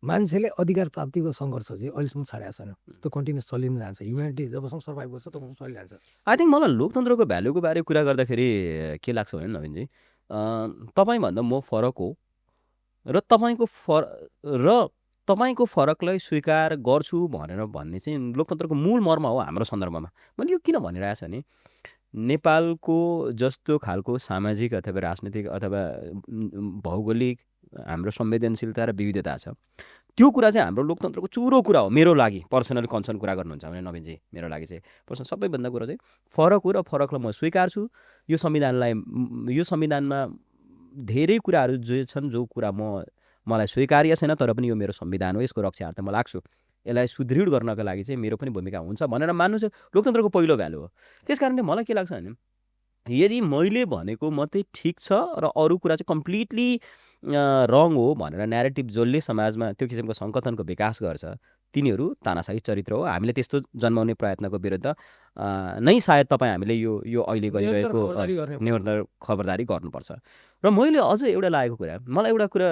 मान्छेले अधिकार प्राप्तिको सङ्घर्ष चाहिँ अहिलेसम्म छाडेको छैन त्यो कन्टिन्युस चलि नै जान्छ ह्युम्यानिटी जबसम्म सर्भाइभ गर्छ तबसम्म चलिरहन्छ I think मलाई लोकतन्त्रको भ्यालुको बारे कुरा गर्दाखेरि के लाग्छ भने नवीनजी तपाईँभन्दा म फरक हो र तपाईँको फरकलाई स्वीकार गर्छु भनेर भन्ने चाहिँ लोकतन्त्रको मूल मर्म हो हाम्रो सन्दर्भमा मैले यो किन भनिरहेको छु भने नेपालको जस्तो खालको सामाजिक अथवा राजनीतिक अथवा भौगोलिक हाम्रो संवेदनशीलता र विविधता छ त्यो कुरा चाहिँ हाम्रो लोकतन्त्रको चुरो कुरा हो मेरो लागि पर्सनल कन्सर्न कुरा गर्नुहुन्छ भने नवीनजी मेरो लागि चाहिँ पर्सनल सबैभन्दा कुरा चाहिँ फरक हो र फरकलाई म स्वीकार्छु यो संविधानमा धेरै कुराहरू जो छन् जो कुरा मलाई स्वीकार्य छैन तर पनि यो मेरो संविधान हो यसको रक्षार्थ म लाग्छु यसलाई सुदृढ गर्नका लागि चाहिँ मेरो पनि भूमिका हुन्छ भनेर मान्नु चाहिँ लोकतन्त्रको पहिलो भ्यालु हो त्यस कारणले मलाई के लाग्छ भने यदि मैले भनेको मात्रै ठिक छ र अरू कुरा चाहिँ कम्प्लिटली रङ हो भनेर न्यारेटिभ जसले समाजमा त्यो किसिमको सङ्कथनको विकास गर्छ तिनीहरू तानाशाही चरित्र हो हामीले त्यस्तो जन्माउने प्रयत्नको विरुद्ध नै सायद हामीले यो अहिले गरिरहेको निरन्तर खबरदारी गर्नुपर्छ र मैले अझ एउटा लागेको कुरा मलाई एउटा कुरा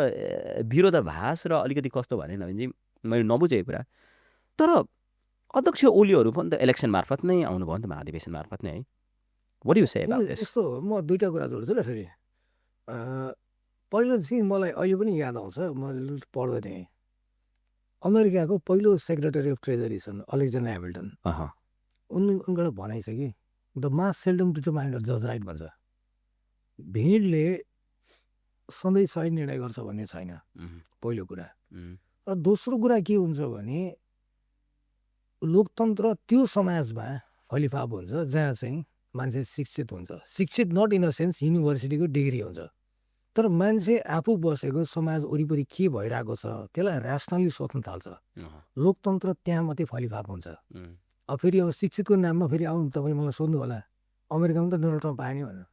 विरोधाभास र अलिकति कस्तो भने नभएपछि मैले नबुझेको कुरा तर अध्यक्ष ओलीहरू पनि त इलेक्सन मार्फत नै आउनुभयो नि त महाधिवेशन मार्फत नै है What do you say about this? यस्तो म दुईवटा कुरा जोड्छु ल फेरि पहिलो चाहिँ मलाई अहिले पनि याद आउँछ मैले पढ्दै थिएँ अमेरिकाको पहिलो सेक्रेटरी अफ ट्रेजरी छन् अलेक्जेन्डर ह्यामिल्टन उनबाट भनाइ छ कि the mass seldom determine a जज राइट भन्छ भिडले सधैँ सही निर्णय गर्छ भन्ने छैन पहिलो कुरा र दोस्रो कुरा के हुन्छ भने लोकतन्त्र त्यो समाजमा फलिफाप हुन्छ जहाँ चाहिँ मान्छे शिक्षित हुन्छ शिक्षित नट इन अ सेन्स युनिभर्सिटीको डिग्री हुन्छ तर मान्छे आफू बसेको समाज वरिपरि के भइरहेको छ त्यसलाई ऱ्यासनली सोच्न थाल्छ लोकतन्त्र त्यहाँ मात्रै फलिफाप हुन्छ अब फेरि अब शिक्षितको नाममा फेरि आउनु तपाईँ मलाई सोध्नु होला अमेरिकामा त डोनाल्ड ट्रम्प आयो नि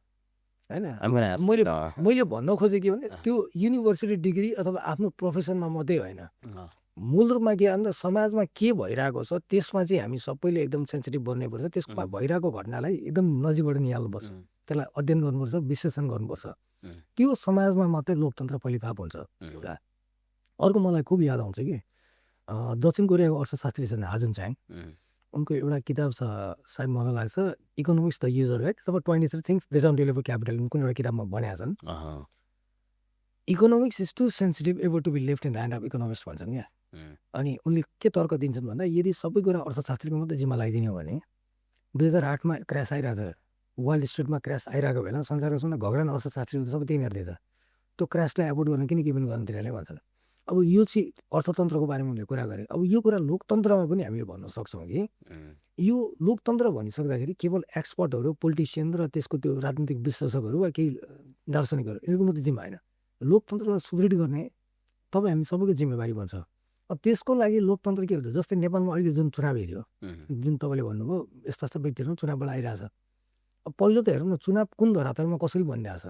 भनेर होइन मैले भन्न खोजेँ के भने त्यो युनिभर्सिटी डिग्री अथवा आफ्नो प्रोफेसनमा मात्रै होइन मूल रूपमा के अन्त समाजमा के भइरहेको छ त्यसमा चाहिँ हामी सबैले एकदम सेन्सिटिभ बन्नुपर्छ त्यसमा भइरहेको घटनालाई एकदम नजिकबाट निहाल्नुपर्छ त्यसलाई अध्ययन गर्नुपर्छ विश्लेषण गर्नुपर्छ त्यो समाजमा मात्रै लोकतन्त्र फलिफाप हुन्छ एउटा अर्को मलाई खुब याद आउँछ कि दक्षिण कोरियाको अर्थशास्त्री छन् हाजुन च्याङ उनको एउटा किताब छ सायद मलाई लाग्छ इकोनोमिक्स द युजर राइट अथवा 23 things they don't develop capital कुनै एउटा किताबमा भनेका छन् economics is too sensitive able to be left in the hand of economics भन्छन् क्या अनि उनले के तर्क दिन्छन् भन्दा यदि सबै कुरा अर्थशास्त्रीको मात्रै जिम्मा लगाइदिने हो भने 2008मा क्रास आइरहेको थियो वाल स्ट्रिटमा क्रास आइरहेको बेला संसारको सबभन्दा घगडा अर्थशास्त्रीहरू सबै त्यही हेर्दै छ त्यो क्रासलाई एभोइड गर्न किन के पनि गर्नुतिर नै भन्छन् अब यो चाहिँ अर्थतन्त्रको बारेमा उनले कुरा गरे अब यो कुरा लोकतन्त्रमा पनि हामीले भन्न सक्छौँ कि यो लोकतन्त्र भनिसक्दाखेरि केवल एक्सपर्टहरू पोलिटिसियन र त्यसको त्यो राजनीतिक विश्लेषकहरू वा केही दार्शनिकहरू यिनीहरूको मात्रै जिम्मा होइन लोकतन्त्रलाई सुदृढ गर्ने तपाईँ हामी सबैको जिम्मेवारी बन्छ त्यसको लागि लोकतन्त्र के हुन्छ जस्तै नेपालमा अहिले जुन चुनाव हेऱ्यो जुन तपाईँले भन्नुभयो यस्ता यस्ता व्यक्तिहरू चुनावबाट आइरहेछ अब पहिलो त हेरौँ न चुनाव कुन धरातलमा कसरी भनिरहेछ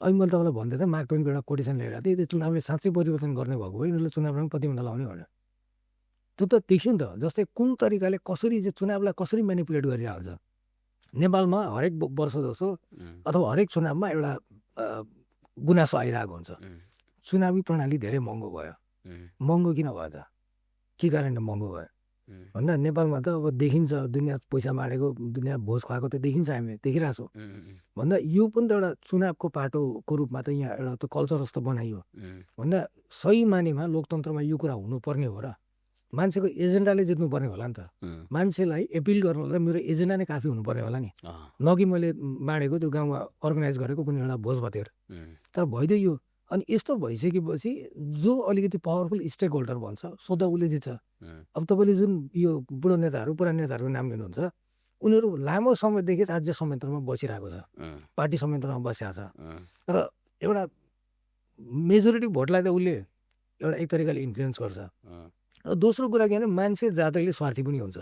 अहिले मैले तपाईँलाई भन्दै थिएँ मार्क ट्वेनको एउटा कोटेसन ल्याइरहेको थिएँ त्यो चुनावले साँच्चै परिवर्तन गर्ने भएको भए यिनीहरूले चुनावमा प्रतिबन्ध लाउने भनेर त्यो त देखियो नि त जस्तै कुन तरिकाले कसरी चाहिँ चुनावलाई कसरी म्यानिपुलेट गरिरहेको हुन्छ नेपालमा हरेक वर्ष जसो अथवा हरेक चुनावमा एउटा गुनासो आइरहेको हुन्छ चुनावी प्रणाली धेरै महँगो भयो महँगो किन भयो त के कारणले महँगो भयो भन्दा नेपालमा त अब देखिन्छ दुनियाँ पैसा मारेको दुनियाँ भोज खुवाएको त देखिन्छ हामीले देखिरहेको छौँ भन्दा यो पनि त एउटा चुनावको पाटोको रूपमा त यहाँ एउटा त कल्चर जस्तो बनाइयो भन्दा सही मानेमा लोकतन्त्रमा यो कुरा हुनुपर्ने हो र मान्छेको एजेन्डाले जित्नुपर्ने होला नि त मान्छेलाई एपिल गर्नलाई मेरो एजेन्डा नै काफी हुनुपर्ने होला नि न कि मैले बाँडेको त्यो गाउँमा अर्गनाइज गरेको कुनै एउटा भोज भतेर तर भइदियो यो अनि यस्तो भइसकेपछि जो अलिकति पावरफुल स्टेक होल्डर भन्छ सोद्धा उसले जित्छ अब तपाईँले जुन यो बुढो नेताहरू पुरानो नेताहरूको नाम लिनुहुन्छ उनीहरू लामो समयदेखि राज्य संयन्त्रमा बसिरहेको छ पार्टी संयन्त्रमा बसिरहेको छ र एउटा मेजोरिटी भोटलाई त उसले एउटा एक तरिकाले इन्फ्लुएन्स गर्छ र दोस्रो कुरा के भने मान्छे जातकले स्वार्थी पनि हुन्छ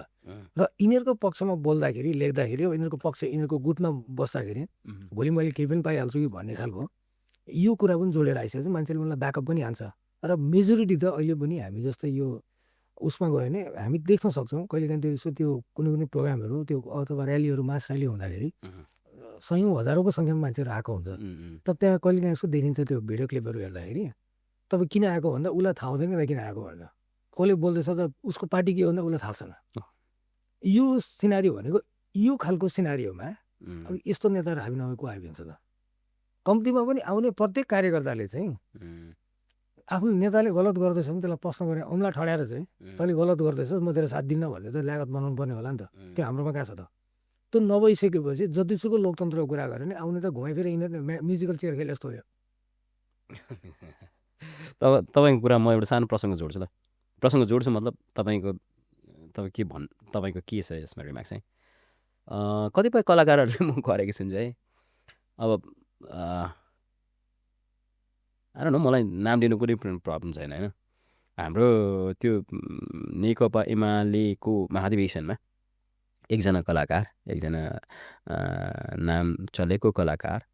र यिनीहरूको पक्षमा बोल्दाखेरि लेख्दाखेरि यिनीहरूको पक्ष यिनीहरूको गुटमा बस्दाखेरि भोलि मैले केही पनि पाइहाल्छु कि भन्ने खालको यो कुरा पनि जोडेर आइसकेपछि मान्छेले मलाई ब्याकअप पनि हान्छ र मेजोरिटी त अहिले पनि हामी जस्तै यो उसमा गयो भने हामी देख्न सक्छौँ कहिलेकाहीँ त्यो यसो त्यो कुनै कुनै प्रोग्रामहरू त्यो अथवा ऱ्यालीहरू मास ऱ्याली हुँदाखेरि सयौँ हजारौँको सङ्ख्यामा मान्छेहरू आएको हुन्छ त त्यहाँ कहिलेकाहीँ यसो देखिन्छ त्यो भिडियो क्लिपहरू हेर्दाखेरि तपाईँ किन आएको भन्दा उसलाई थाहा हुँदैन त किन आएको भनेर कसले बोल्दैछ त उसको पार्टी के हो भन्दा उसलाई थाहा छैन यो सिनारियो भनेको यो खालको सिनारियोमा अब यस्तो नेताहरू हामी नभए को आइदिन्छ त कम्तीमा पनि आउने प्रत्येक कार्यकर्ताले चाहिँ आफ्नो नेताले गलत गर्दैछ भने त्यसलाई प्रश्न गर्ने औँला ठड्याएर चाहिँ तैँले गलत गर्दैछस् म तेरो साथ दिन्न भन्ने त ल्यागत बनाउनु पर्ने होला नि त त्यो हाम्रोमा कहाँ छ त त्यो नभइसकेपछि जतिसुकै लोकतन्त्रको कुरा गऱ्यो भने आउने त घुमाइफिर यिनीहरू म्युजिकल चेयर खेले जस्तो हो तपाईँको कुरा म एउटा सानो प्रसङ्ग जोड्छु ल प्रसङ्ग जोड्छु मतलब तपाईँको के छ यसमा रिमार्क चाहिँ कतिपय कलाकारहरूले म गरेको सुन्छु है अब नो मलाई नाम दिनु कुनै प्रब्लम छैन होइन हाम्रो त्यो नेकपा एमालेको महाधिवेशनमा एकजना कलाकार एकजना नाम चलेको कलाकार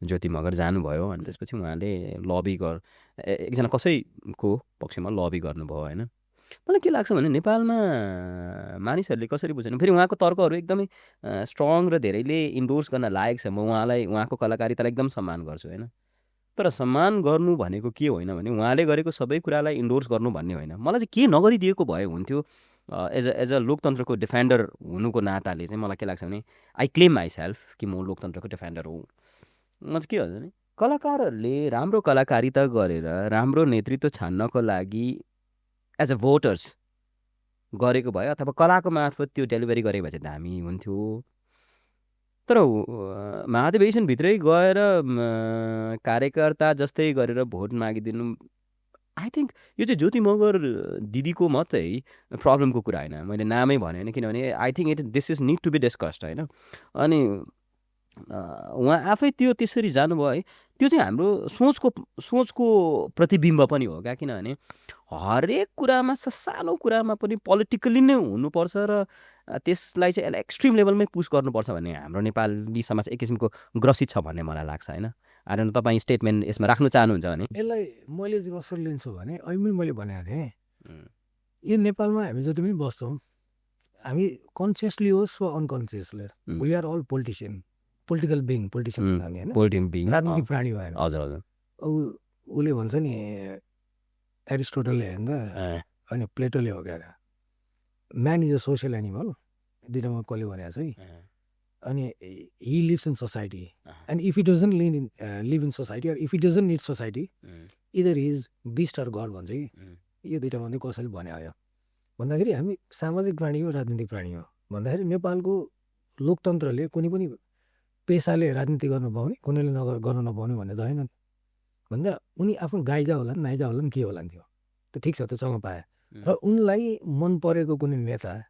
ज्योति मगर जानुभयो अनि त्यसपछि उहाँले लबी एकजना कसैको पक्षमा लबी गर्नुभयो होइन मलाई के लाग्छ भने नेपालमा मानिसहरूले कसरी बुझ्छन् फेरि उहाँको तर्कहरू एकदमै स्ट्रङ र धेरैले इन्डोर्स गर्न लायक छ म उहाँको कलाकारितालाई एकदम सम्मान गर्छु होइन तर सम्मान गर्नु भनेको के होइन भने उहाँले गरेको सबै कुरालाई इन्डोर्स गर्नु भन्ने होइन मलाई चाहिँ के नगरिदिएको भए हुन्थ्यो एज अ लोकतन्त्रको डिफेन्डर हुनुको नाताले चाहिँ मलाई के लाग्छ भने आई क्लेम माइसेल्फ कि म लोकतन्त्रको डिफेन्डर हो म चाहिँ के भन्छ भने कलाकारहरूले राम्रो कलाकारिता गरेर राम्रो नेतृत्व छान्नको लागि एज अ भोटर्स गरेको भए अथवा कलाको मार्फत त्यो डेलिभरी गरेको भए चाहिँ दामी हुन्थ्यो तर महाधिवेशनभित्रै गएर कार्यकर्ता जस्तै गरेर भोट मागिदिनु आई थिङ्क यो चाहिँ ज्योति मगर दिदीको मात्रै प्रब्लमको कुरा होइन मैले नामै भने होइन किनभने I think this is need to be discussed होइन अनि उहाँ आफै त्यसरी जानुभयो है त्यो चाहिँ हाम्रो सोचको प्रतिबिम्ब पनि हो क्या किनभने हरेक कुरामा सानो कुरामा पनि पोलिटिकली नै हुनुपर्छ र त्यसलाई चाहिँ एक्सट्रिम लेभलमै पुस गर्नुपर्छ भन्ने हाम्रो नेपाली समाज एक किसिमको ग्रसित छ भन्ने मलाई लाग्छ होइन आएर तपाईँ स्टेटमेन्ट यसमा राख्नु चाहनुहुन्छ भने यसलाई मैले चाहिँ कसरी लिन्छु भने अहिले मैले भनेको थिएँ यो नेपालमा हामी जति पनि बस्छौँ हामी कन्सियसली होस् वा unconsciously we are all politician political being politician होइन राजनीतिक प्राणी भएन हजुर हजुर उसले भन्छ नि एरिस्टोटलले हेर्दा होइन प्लेटोले हो क्या man is a social animal दुइटामा कसले भनेको छ है अनि he lives in society and if he doesn't live in society or if he doesn't need society either his beast or god भन्छ कि यो दुइटा भन्दै कसैले भने आयो भन्दाखेरि हामी सामाजिक प्राणी हो राजनीतिक प्राणी हो भन्दाखेरि नेपालको लोकतन्त्रले कुनै पनि पेसाले राजनीति गर्नु पाउने कुनैले गर्न नपाउने भन्ने त होइन भन्दा उनी आफ्नो गाइजा होला नाइजा होला के होला थियो त ठिक छ त्यो सँग पाए र उनलाई मन परेको कुनै नेता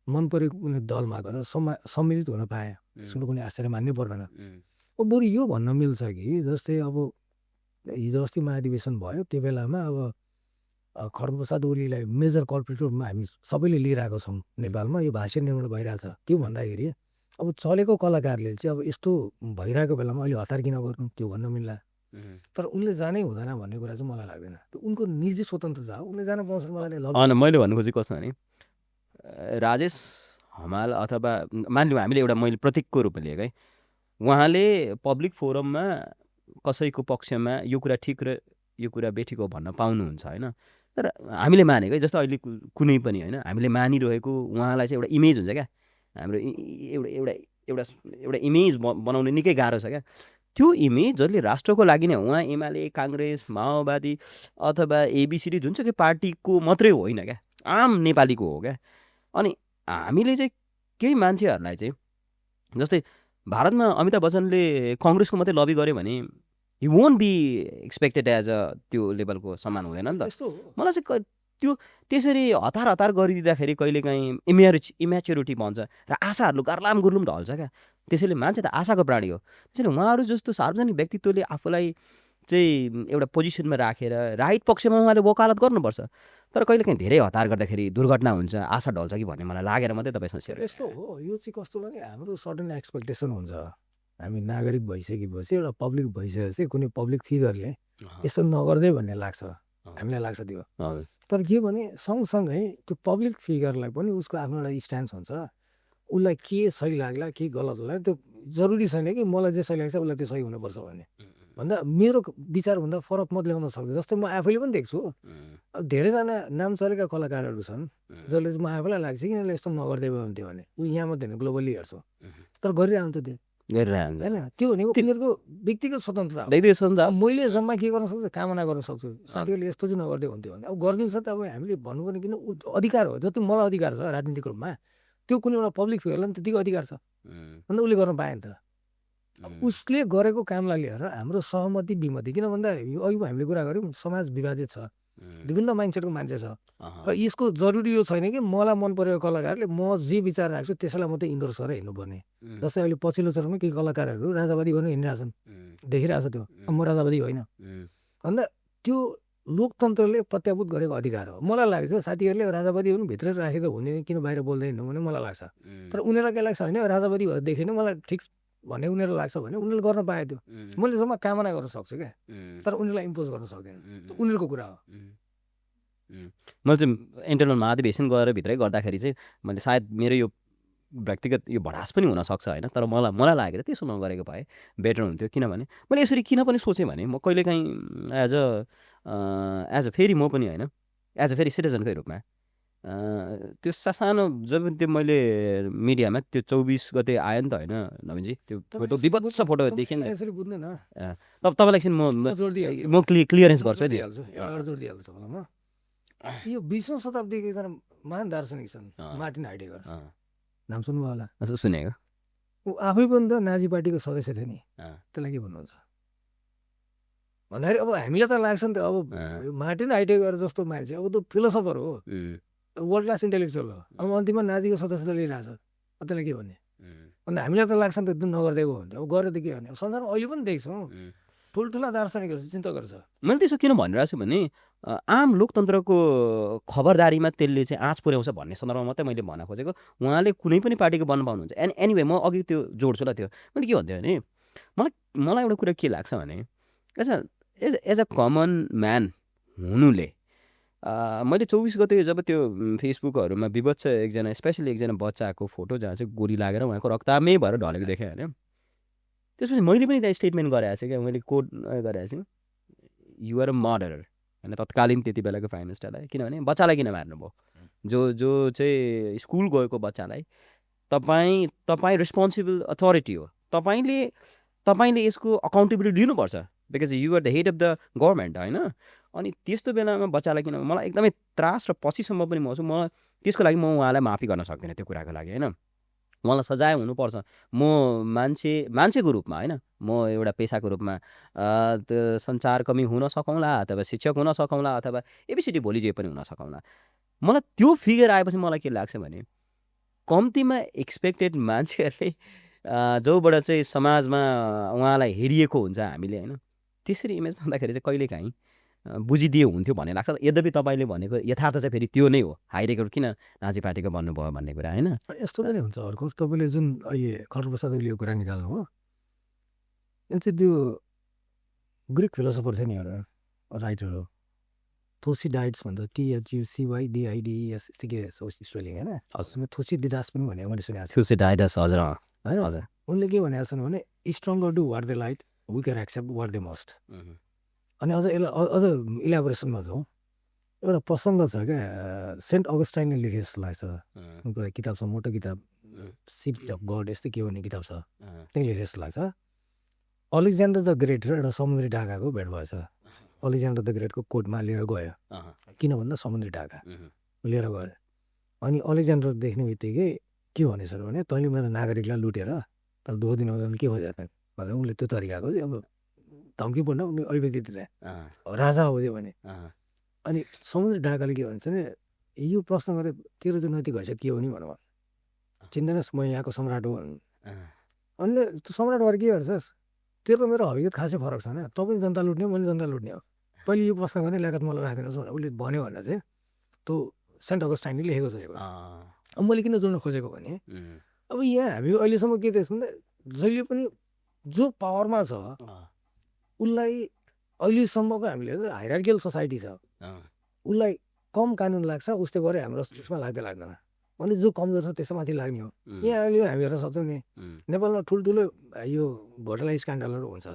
मन परेको कुनै दलमा गएर सम्मिलित हुन पाए यसको कुनै आश्चर्य मान्नै पर्दैन बरु यो भन्न मिल्छ कि जस्तै अब हिजो अस्ति महाधिवेशन भयो त्यो बेलामा अब खड्गप्रसाद ओलीलाई मेजर कल्प्रिट रूपमा हामी सबैले लिइरहेको छौँ नेपालमा। यो भाष्य निर्माण भइरहेछ। के भन्दाखेरि अब चलेको कलाकारले चाहिँ अब यस्तो भइरहेको बेलामा अहिले हतार किन गर्नु, त्यो भन्न मिल्ला। तर उनले जानै हुँदैन भन्ने कुरा चाहिँ मलाई लाग्दैन। त्यो उनको निजी स्वतन्त्रता हो, उनले जान पाउँछन्। मलाई मैले भन्नु खोजेको कस्तो भने राजेश हमाल अथवा मानिलिउँ हामीले एउटा मैले प्रतीकको रूपमा लिएको है, उहाँले पब्लिक फोरममा कसैको पक्षमा यो कुरा ठिक र यो कुरा बेठिक हो भन्न पाउनुहुन्छ होइन। तर हामीले मानेको है, जस्तो अहिले कुनै पनि होइन हामीले मानिरहेको उहाँलाई चाहिँ एउटा इमेज हुन्छ क्या, हाम्रो एउटा एउटा एउटा एउटा इमेज बनाउनु निकै गाह्रो छ क्या। त्यो इमेज जसले राष्ट्रको लागि नै उहाँ एमाले काङ्ग्रेस माओवादी अथवा एबिसिडी जुनसुकै पार्टीको मात्रै होइन क्या, आम नेपालीको हो क्या। अनि हामीले चाहिँ केही मान्छेहरूलाई चाहिँ जस्तै भारतमा अमिताभ बच्चनले कङ्ग्रेसको मात्रै लबी गर्यो भने he won't be expected as a त्यो लेभलको सम्मान हुँदैन नि त। मलाई चाहिँ त्यो त्यसरी हतार हतार गरिदिँदाखेरि कहिलेकाहीँ इम्याच्योरिटी भन्छ र आशाहरू गर्लाम गुर्लुम ढल्छ क्या। त्यसैले मान्छे त आशाको प्राणी हो। त्यसैले उहाँहरू जस्तो सार्वजनिक व्यक्तित्वले आफूलाई चाहिँ एउटा पोजिसनमा राखेर राइट पक्षमा उहाँले वकालत गर्नुपर्छ। तर कहिलेकाहीँ धेरै हतार गर्दाखेरि दुर्घटना हुन्छ, आशा ढल्छ कि भन्ने मलाई लागेर मात्रै तपाईँसँग सेयर। यस्तो हो, यो चाहिँ कस्तो लाग्यो, हाम्रो सर्टेन एक्सपेक्टेसन हुन्छ। हामी नागरिक भइसकेपछि, एउटा पब्लिक भइसकेपछि कुनै पब्लिक फिगरले यस्तो नगर्दै भन्ने लाग्छ, हामीलाई लाग्छ त्यो। तर के भने सँगसँगै त्यो पब्लिक फिगरलाई पनि उसको आफ्नो एउटा स्ट्यान्स हुन्छ। उसलाई के सही लाग्ला के गलत लाग्ला त्यो जरुरी छैन कि मलाई जे सही लाग्छ उसलाई त्यो सही हुनुपर्छ भन्दा मेरो विचारभन्दा फरक मत ल्याउन सक्छ। जस्तै म आफैले पनि देख्छु, अब धेरैजना नाम चलेका कलाकारहरू छन् जसले चाहिँ म आफैलाई लाग्छ कि यिनीहरूले यस्तो नगर्दै हुन्थ्यो भने। ऊ यहाँ मात्रै होइन, ग्लोबली हेर्छु, तर गरिरहन्छ त्यो गरिरहन्छ होइन। त्यो भनेको तिनीहरूको व्यक्तिगत स्वतन्त्रता हो। व्यक्तिगत स्वतन्त्रता मैले जम्मा के गर्न सक्छु, कामना गर्न सक्छु साथीहरूले यस्तो चाहिँ नगर्दै हुन्थ्यो भने। अब गरिदिन्छ त अब हामीले भन्नुपर्ने किन, अधिकार हो। जति मलाई अधिकार छ राजनीतिक रूपमा, त्यो कुनै एउटा पब्लिक फिगरलाई पनि त्यतिकै अधिकार छ। अन्त उसले गर्न पाएन त। उसले गरेको कामलाई लिएर हाम्रो सहमति विमति, किन भन्दा यो अघि हामीले कुरा गऱ्यौँ, समाज विभाजित छ, विभिन्न माइन्डसेटको मान्छे छ। र यसको जरुरी यो छैन कि मलाई मन परेको कलाकारले म जे विचार राख्छु त्यसैलाई मात्रै इन्डोर्स गरेर हिँड्नुपर्ने। जस्तै अहिले पछिल्लो चरणमा केही कलाकारहरू राजावादी गर्न हिँडिरहेछन्, देखिरहेछ त्यो। म राजावादी होइन भन्दा त्यो लोकतन्त्रले प्रत्याभूत गरेको अधिकार हो। मलाई लाग्छ साथीहरूले राजावादी पनि भित्र राखेर हुने, किन बाहिर बोल्दैन भने मलाई लाग्छ। तर उनीहरूलाई के लाग्छ भने राजावादी भएर देखेन मलाई ठिक भन्ने उनीहरूलाई लाग्छ भने उनीहरूले गर्न पाए त्यो। मैले जम्मा कामना गर्न सक्छु क्या, तर उनीहरूलाई इम्पोज गर्न सक्दैन। उनीहरूको कुरा हो। मैले चाहिँ इन्टरनल महाधिवेशन गएर भित्रै गर्दाखेरि चाहिँ मैले सायद मेरो यो व्यक्तिगत यो भडास पनि हुनसक्छ होइन। तर मलाई लागेर त्यसो नगरेको भए बेटर हुन्थ्यो। किनभने मैले यसरी किन पनि सोचेँ भने म कहिलेकाहीँ एज अ फेरि म पनि होइन एज अ फेरि सिटिजनकै रूपमा त्यो सानो जब त्यो मैले मिडियामा त्यो 24 गते आयो नि त होइन नवीनजी, त्यो फोटो विभत्स फोटो देखियो नि। यसरी बुझ्दैन तपाईँलाई एकछिन म क्लियरेन्स गर्छु है त्यो। यो 20औं शताब्दीको एकजना महान दार्शनिक छन् मार्टिन हाइडेगर, नाम सुन्नुभयो होला? सुनेको। ऊ आफै पनि त नाजी पार्टीको सदस्य थियो नि। त्यसलाई के भन्नुहुन्छ भन्दाखेरि अब हामीलाई त लाग्छ नि त, अब मार्टिन हाइडेगर जस्तो मान्छे अब त फिलोसफर हो, वर्ल्ड क्लास इन्टेलेक्चुअल हो, अब अन्तिममा नाजीको सदस्य लिइरहेछ, त्यसलाई के भन्ने? अन्त हामीलाई त लाग्छ नि त एकदम नगरिदिएको हुन्थ्यो। अब गरेर त के गर्ने? अब संसारमा अहिले पनि देख्छौँ ठुल्ठुला दार्शनिकहरू चिन्तकहरू छ। मैले त्यसो किन भनिरहेको छु भने आम लोकतन्त्रको खबरदारीमा त्यसले चाहिँ आँच पुर्याउँछ भन्ने सन्दर्भमा मात्रै मैले भन्न खोजेको। उहाँले कुनै पनि पार्टीको बन्न पाउनुहुन्छ। एनिवे म अघि त्यो जोड्छु ल। त्यो मैले के भन्थेँ भने मलाई एउटा कुरा के लाग्छ भने एज अ कमन म्यान हुनुले मैले 24 गते जब त्यो फेसबुकहरूमा विभत्स एकजना स्पेसली एकजना बच्चाको फोटो जहाँ चाहिँ गोली लागेर उहाँको रक्तामै भएर ढलेको देखेँ होइन। त्यसपछि मैले पनि त्यहाँ स्टेटमेन्ट गरेको छु क्या, मैले कोड गरेको छु, युआर अ मर्डरर होइन तत्कालीन त्यति बेलाको प्राइम मिनिस्टरलाई। किनभने बच्चालाई किन मार्नुभयो? जो चाहिँ स्कुल गएको बच्चालाई तपाईँ रेस्पोन्सिबल अथोरिटी हो, तपाईँले यसको अकाउन्टेबिलिटी लिनुपर्छ, because you are the head of the government होइन। अनि त्यस्तो बेलामा बच्चालाई किन, मलाई एकदमै त्रास र पछिसम्म पनि म त्यसको लागि म उहाँलाई माफी गर्न सक्दिनँ त्यो कुराको लागि होइन। मलाई सजाय हुनुपर्छ। म मान्छेको रूपमा होइन, म एउटा पेसाको रूपमा त्यो सञ्चारकर्मी हुन सकौँला अथवा शिक्षक हुन सकौँला अथवा एबिसिडी भोलि जे पनि हुन सकौँला। मलाई त्यो फिगर आएपछि मलाई के लाग्छ भने कम्तीमा एक्सपेक्टेड मान्छेहरूले जोबाट चाहिँ समाजमा उहाँलाई हेरिएको हुन्छ हामीले होइन, त्यसरी इमेज भन्दाखेरि चाहिँ कहिलेकाहीँ बुझिदिए हुन्थ्यो भन्ने लाग्छ। यद्यपि तपाईँले भनेको यथार्थ चाहिँ फेरि त्यो नै हो, हाई रेकर्ड किन नाजी पार्टीको भन्नुभयो भन्ने कुरा होइन। यस्तो पनि हुन्छ अर्को, तपाईँले जुन अहिले खड्गप्रसाद ओलीको कुरा निकाल्नु हो, यो चाहिँ त्यो ग्रिक फिलोसफर थियो नि एउटा राइटर हो, थोसिडाइड्स भन्छ, THUCYDIDES यस्तो के स्पेलिङ होइन, उसमा थोसिडिडास पनि भनेको मैले सुनेको छु थ्युसिडाइडस हजुर होइन। हजुर उनले के भनेको छन् भने stronger do what they light, weaker accept what they must. अनि अझ यसलाई अझ इलाबोरेसनमा जाउँ, एउटा प्रसङ्ग छ क्या, सेन्ट अगस्टाइनले लेखे जस्तो लाग्छ, उनको एउटा किताब छ, मोटो किताब, सिटी अफ गड यस्तै के भन्ने किताब छ, त्यही लेखे जस्तो लाग्छ। अलेक्जेन्डर द ग्रेट र एउटा समुद्री ढाकाको भेट भएछ। अलेक्जेन्डर द ग्रेटको कोटमा लिएर गयो, किन भन्दा समुद्री ढाका लिएर गयो। अनि अलेक्जेन्डर देख्ने बित्तिकै के भनेछ भने, तैँले मेरो नागरिकलाई लुटेर तर दुःख दिन के खोजेको त भनेर उनले त्यो तरिकाको चाहिँ अब धम्की पढ्न उनले अलिकति राजा हो त्यो भने। अनि समुद्री ढाकाले के भन्छ भने, यो प्रश्न गरे तेरो चाहिँ नैतिक हैसियत के हो नि भनौँ, चिन्दैनस् म यहाँको सम्राट हो भन्नु। अनि तँ सम्राट भएर के गर्छस्, तेरो मेरो हकीकत खासै फरक छैन, तँ पनि जनता लुट्ने हो, मैले जनता लुट्ने हो, पहिले यो प्रश्न गर्ने ल्याकत मलाई राखिदिनुहोस् भनेर उसले भन्यो भनेर चाहिँ त्यो सेन्ट अगस्टाइनले लेखेको छ। अब मैले किन जोड्न खोजेको भने, अब यहाँ हामी अहिलेसम्म के देख्छौँ भने, जहिले पनि जो पावरमा छ उसलाई अहिलेसम्मको हामीले हाइरार्कियल सोसाइटी छ, उसलाई कम कानुन लाग्छ, उस्तै गरे हाम्रो उसमा लाग्दैन। अनि जो कमजोर छ त्यसमा माथि लाग्ने हो। यहाँ अहिले हामी हेर्न सक्छौँ नि, नेपालमा ठुल्ठुलो यो घोटाला स्क्यान्डलहरू हुन्छ,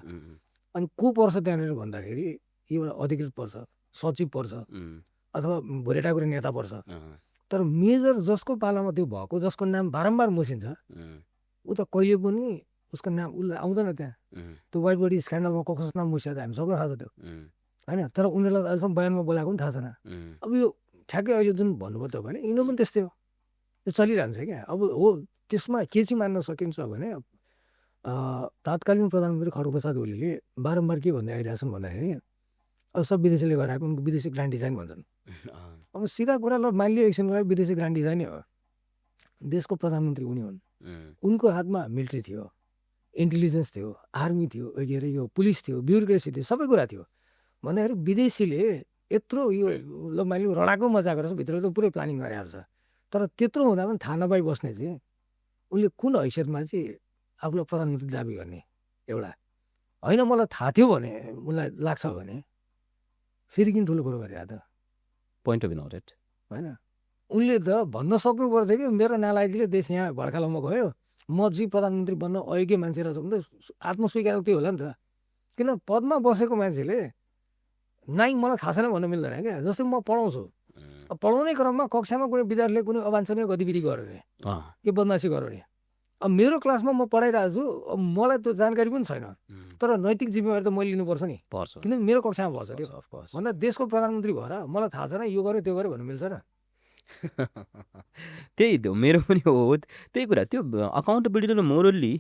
अनि को पर्छ त्यहाँनिर भन्दाखेरि एउटा अधिकृत पर्छ, सचिव पर्छ, अथवा भुरेटाकुरे नेता पर्छ। तर मेजर जसको पालामा त्यो भएको, जसको नाम बारम्बार मुसिन्छ, ऊ त कहिले पनि उसको नाम उसलाई आउँदैन त्यहाँ। त्यो वाइट बडी स्क्यान्डलमा कसको नाम मुसिन्छ हामी सबलाई थाहा छ त्यो होइन, तर उनीहरूलाई अहिलेसम्म बयानमा बोलाएको पनि थाहा छैन। अब यो ठ्याक्कै अहिले जुन भन्नुभयो त भने यिनीहरू पनि त्यस्तै हो, त्यो चलिरहन्छ क्या। अब हो त्यसमा के चाहिँ मान्न सकिन्छ भने, तात्कालीन प्रधानमन्त्री खड्गप्रसाद ओलीले बारम्बार के भन्दै आइरहेछन् भन्दाखेरि, अब सब विदेशीले गराएको विदेशी ग्रान्ड डिजाइन भन्छन्। अब सिधा कुरा ल मानिलियो एकछिनको लागि विदेशी ग्रान्ड डिजाइनै हो, देशको प्रधानमन्त्री उनी हुन्, उनको हातमा मिलिट्री थियो, इन्टेलिजेन्स थियो, आर्मी थियो, के अरे यो पुलिस थियो, ब्युरोक्रेसी थियो, सबै कुरा थियो भन्दाखेरि विदेशीले यत्रो यो ल मानिलियो रडाको मजा गरेर भित्र त पुरै प्लानिङ गरेर छ। तर त्यत्रो हुँदा पनि थाहा नपाइ बस्ने चाहिँ उसले कुन हैसियतमा चाहिँ आफूलाई प्रधानमन्त्री दाबी गर्ने एउटा होइन। मलाई थाहा थियो भने उसलाई लाग्छ भने फेरि किन ठुलो कुरो गरे त, पोइन्ट अफ नोटेड होइन। उनले त भन्न सक्नु पर्थ्यो कि मेरो नालायकले देश यहाँ भड्कालोमा गयो, म चाहिँ प्रधानमन्त्री बन्न अयोग्य मान्छे रहेछ भने त आत्मस्वीकार त्यही होला नि त। किन पदमा बसेको मान्छेले नाइ मलाई थाहा छैन भन्न मिल्दैन क्या। जस्तै म पढाउँछु, पढाउने क्रममा कक्षामा कुनै विद्यार्थीले कुनै अवाञ्छनीय गतिविधि गर्यो अरे, के बदमासी गर्यो अरे, अब मेरो क्लासमा म पढाइरहेको छु, अब मलाई त्यो जानकारी पनि छैन, तर नैतिक जिम्मेवारी त मैले लिनुपर्छ नि, किनभने मेरो कक्षामा पर्छ त्यो भन्दा देशको प्रधानमन्त्री भएर मलाई थाहा छैन यो गर्यो त्यो गर्यो भन्नु मिल्छ र। त्यही त मेरो पनि हो त्यही कुरा। त्यो अकाउन्टेबिलिटी र मोरल्ली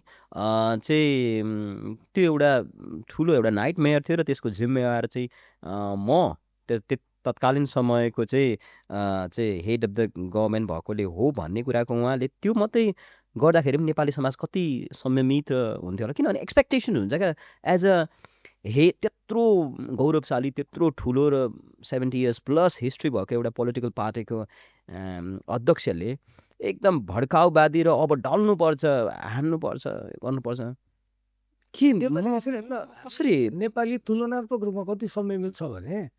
चाहिँ त्यो एउटा ठुलो एउटा नाइट मेयर थियो र त्यसको जिम्मेवार चाहिँ म तत्कालीन समयको चाहिँ हेड अफ द गभर्मेन्ट भएकोले हो भन्ने कुराको उहाँले त्यो मात्रै गर्दाखेरि पनि नेपाली समाज कति संयमित हुन्थ्यो होला। किनभने एक्सपेक्टेसन हुन्छ क्या एज अ त्यत्रो गौरवशाली त्यत्रो ठुलो र 70 इयर्स प्लस हिस्ट्री भएको एउटा पोलिटिकल पार्टीको अध्यक्षले एकदम भड्काउवादी र अब ढल्नुपर्छ, हान्नुपर्छ, गर्नुपर्छ के कसरी नेपाली तुलनात्मक रूपमा कति संयमित छ भने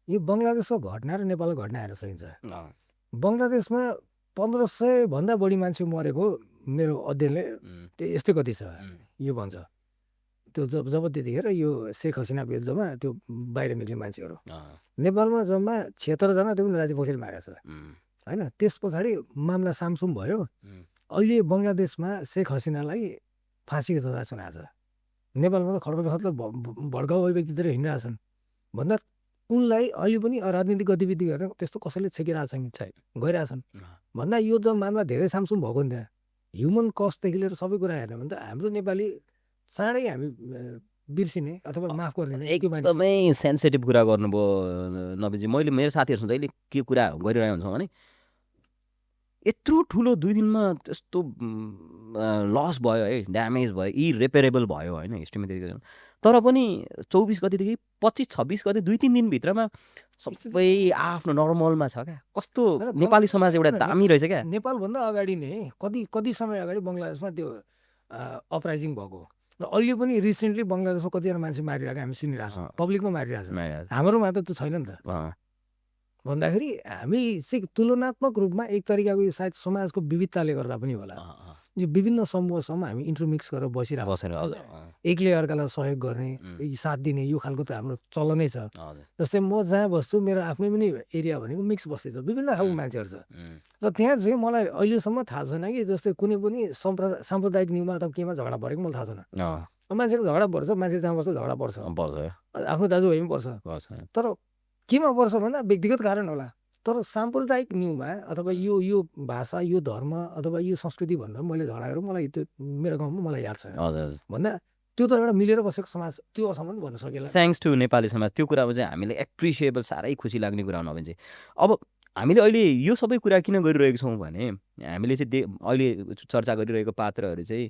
यो बङ्गलादेशको घटना र नेपालको घटना हेर्न सकिन्छ। बङ्गलादेशमा 1500 भन्दा बढी मान्छे मरेको मेरो अध्ययनले यस्तै कति छ यो भन्छ। त्यो जब त्यतिखेर यो शेख हसिना विरुद्धमा त्यो बाहिर निक्ने मान्छेहरू, नेपालमा जम्मा 76 जना, त्यो पनि राजपक्षले मारेको छ होइन। त्यस पछाडि मामला सामसुम भयो। अहिले बङ्गलादेशमा शेख हसिनालाई फाँसीको सजाय सुनाएको छ। नेपालमा त खड्गप्रसादलाई भड्काउ व्यक्तितिर हिँडिरहेछन् भन्दा उनलाई अहिले पनि राजनीतिक गतिविधि गरेर त्यस्तो कसैले छेकिरहेछन् गइरहेछन् भन्दा यो त मामला धेरै सामसुम भएको नि त्यहाँ। ह्युमन कस्टदेखि लिएर सबै कुरा हेर्ने भने त हाम्रो नेपाली चाँडै हामी बिर्सिने अथवा माफ गरिदिने। एकदमै सेन्सिटिभ कुरा गर्नुभयो नवीजी। मैले मेरो साथीहरूसँग जहिले के कुरा गरिरहेको हुन्छौँ भने यत्रो ठुलो 2 दिनमा त्यस्तो लस भयो है, ड्यामेज भयो, इरिपेरेबल भयो होइन हिस्ट्रीमा त्यतिखेर। तर पनि 24 गतेदेखि 25-26 गते 2-3 दिनभित्रमा सबै आफ्नो नर्मलमा छ क्या। कस्तो नेपाली समाज एउटा दामी रहेछ क्या। नेपालभन्दा अगाडि नै कति समय अगाडि बङ्गलादेशमा त्यो अपराइजिङ भएको र अहिले पनि रिसेन्टली बङ्गलादेशमा कतिजना मान्छे मारिरहेको हामी सुनिरहेको छौँ, पब्लिकमा मारिरहेको छ। हाम्रोमा त त्यो छैन नि त। भन्दाखेरि हामी चाहिँ तुलनात्मक रूपमा एक तरिकाको यो सायद समाजको विविधताले गर्दा पनि होला, यो विभिन्न समूहसम्म हामी इन्टरमिक्स गरेर बसिरहेको एकले अर्कालाई सहयोग गर्ने, साथ दिने यो खालको त हाम्रो चलनै छ। जस्तै म जहाँ बस्छु मेरो आफ्नै पनि एरिया भनेको मिक्स बस्ती छ, विभिन्न खालको मान्छेहरू छ। र त्यहाँ चाहिँ मलाई अहिलेसम्म थाहा छैन कि जस्तै कुनै पनि साम्प्रदायिक न्युमा अथवा केमा झगडा परेको मलाई थाहा छैन। मान्छेको झगडा पर्छ, मान्छे जहाँ बस्छ झगडा पर्छ, आफ्नो दाजुभाइ पनि पर्छ। तर केमा पर्छ भन्दा व्यक्तिगत कारण होला। तर साम्प्रदायिक न्युमा अथवा यो भाषा, यो धर्म अथवा यो संस्कृति भनेर मैले झगडा गरेँ, मलाई त्यो मेरो गाउँमा मलाई याद छैन भन्दा त्यो त एउटा मिलेर बसेको समाज त्योसम्म पनि भन्न सकेला। थ्याङ्क्स टु नेपाली समाज। त्यो कुरामा चाहिँ हामीलाई एप्रिसिएबल, साह्रै खुसी लाग्ने कुरा हो। नभए चाहिँ अब हामीले अहिले यो सबै कुरा किन गरिरहेको छौँ भने हामीले चाहिँ अहिले चर्चा गरिरहेको पात्रहरू चाहिँ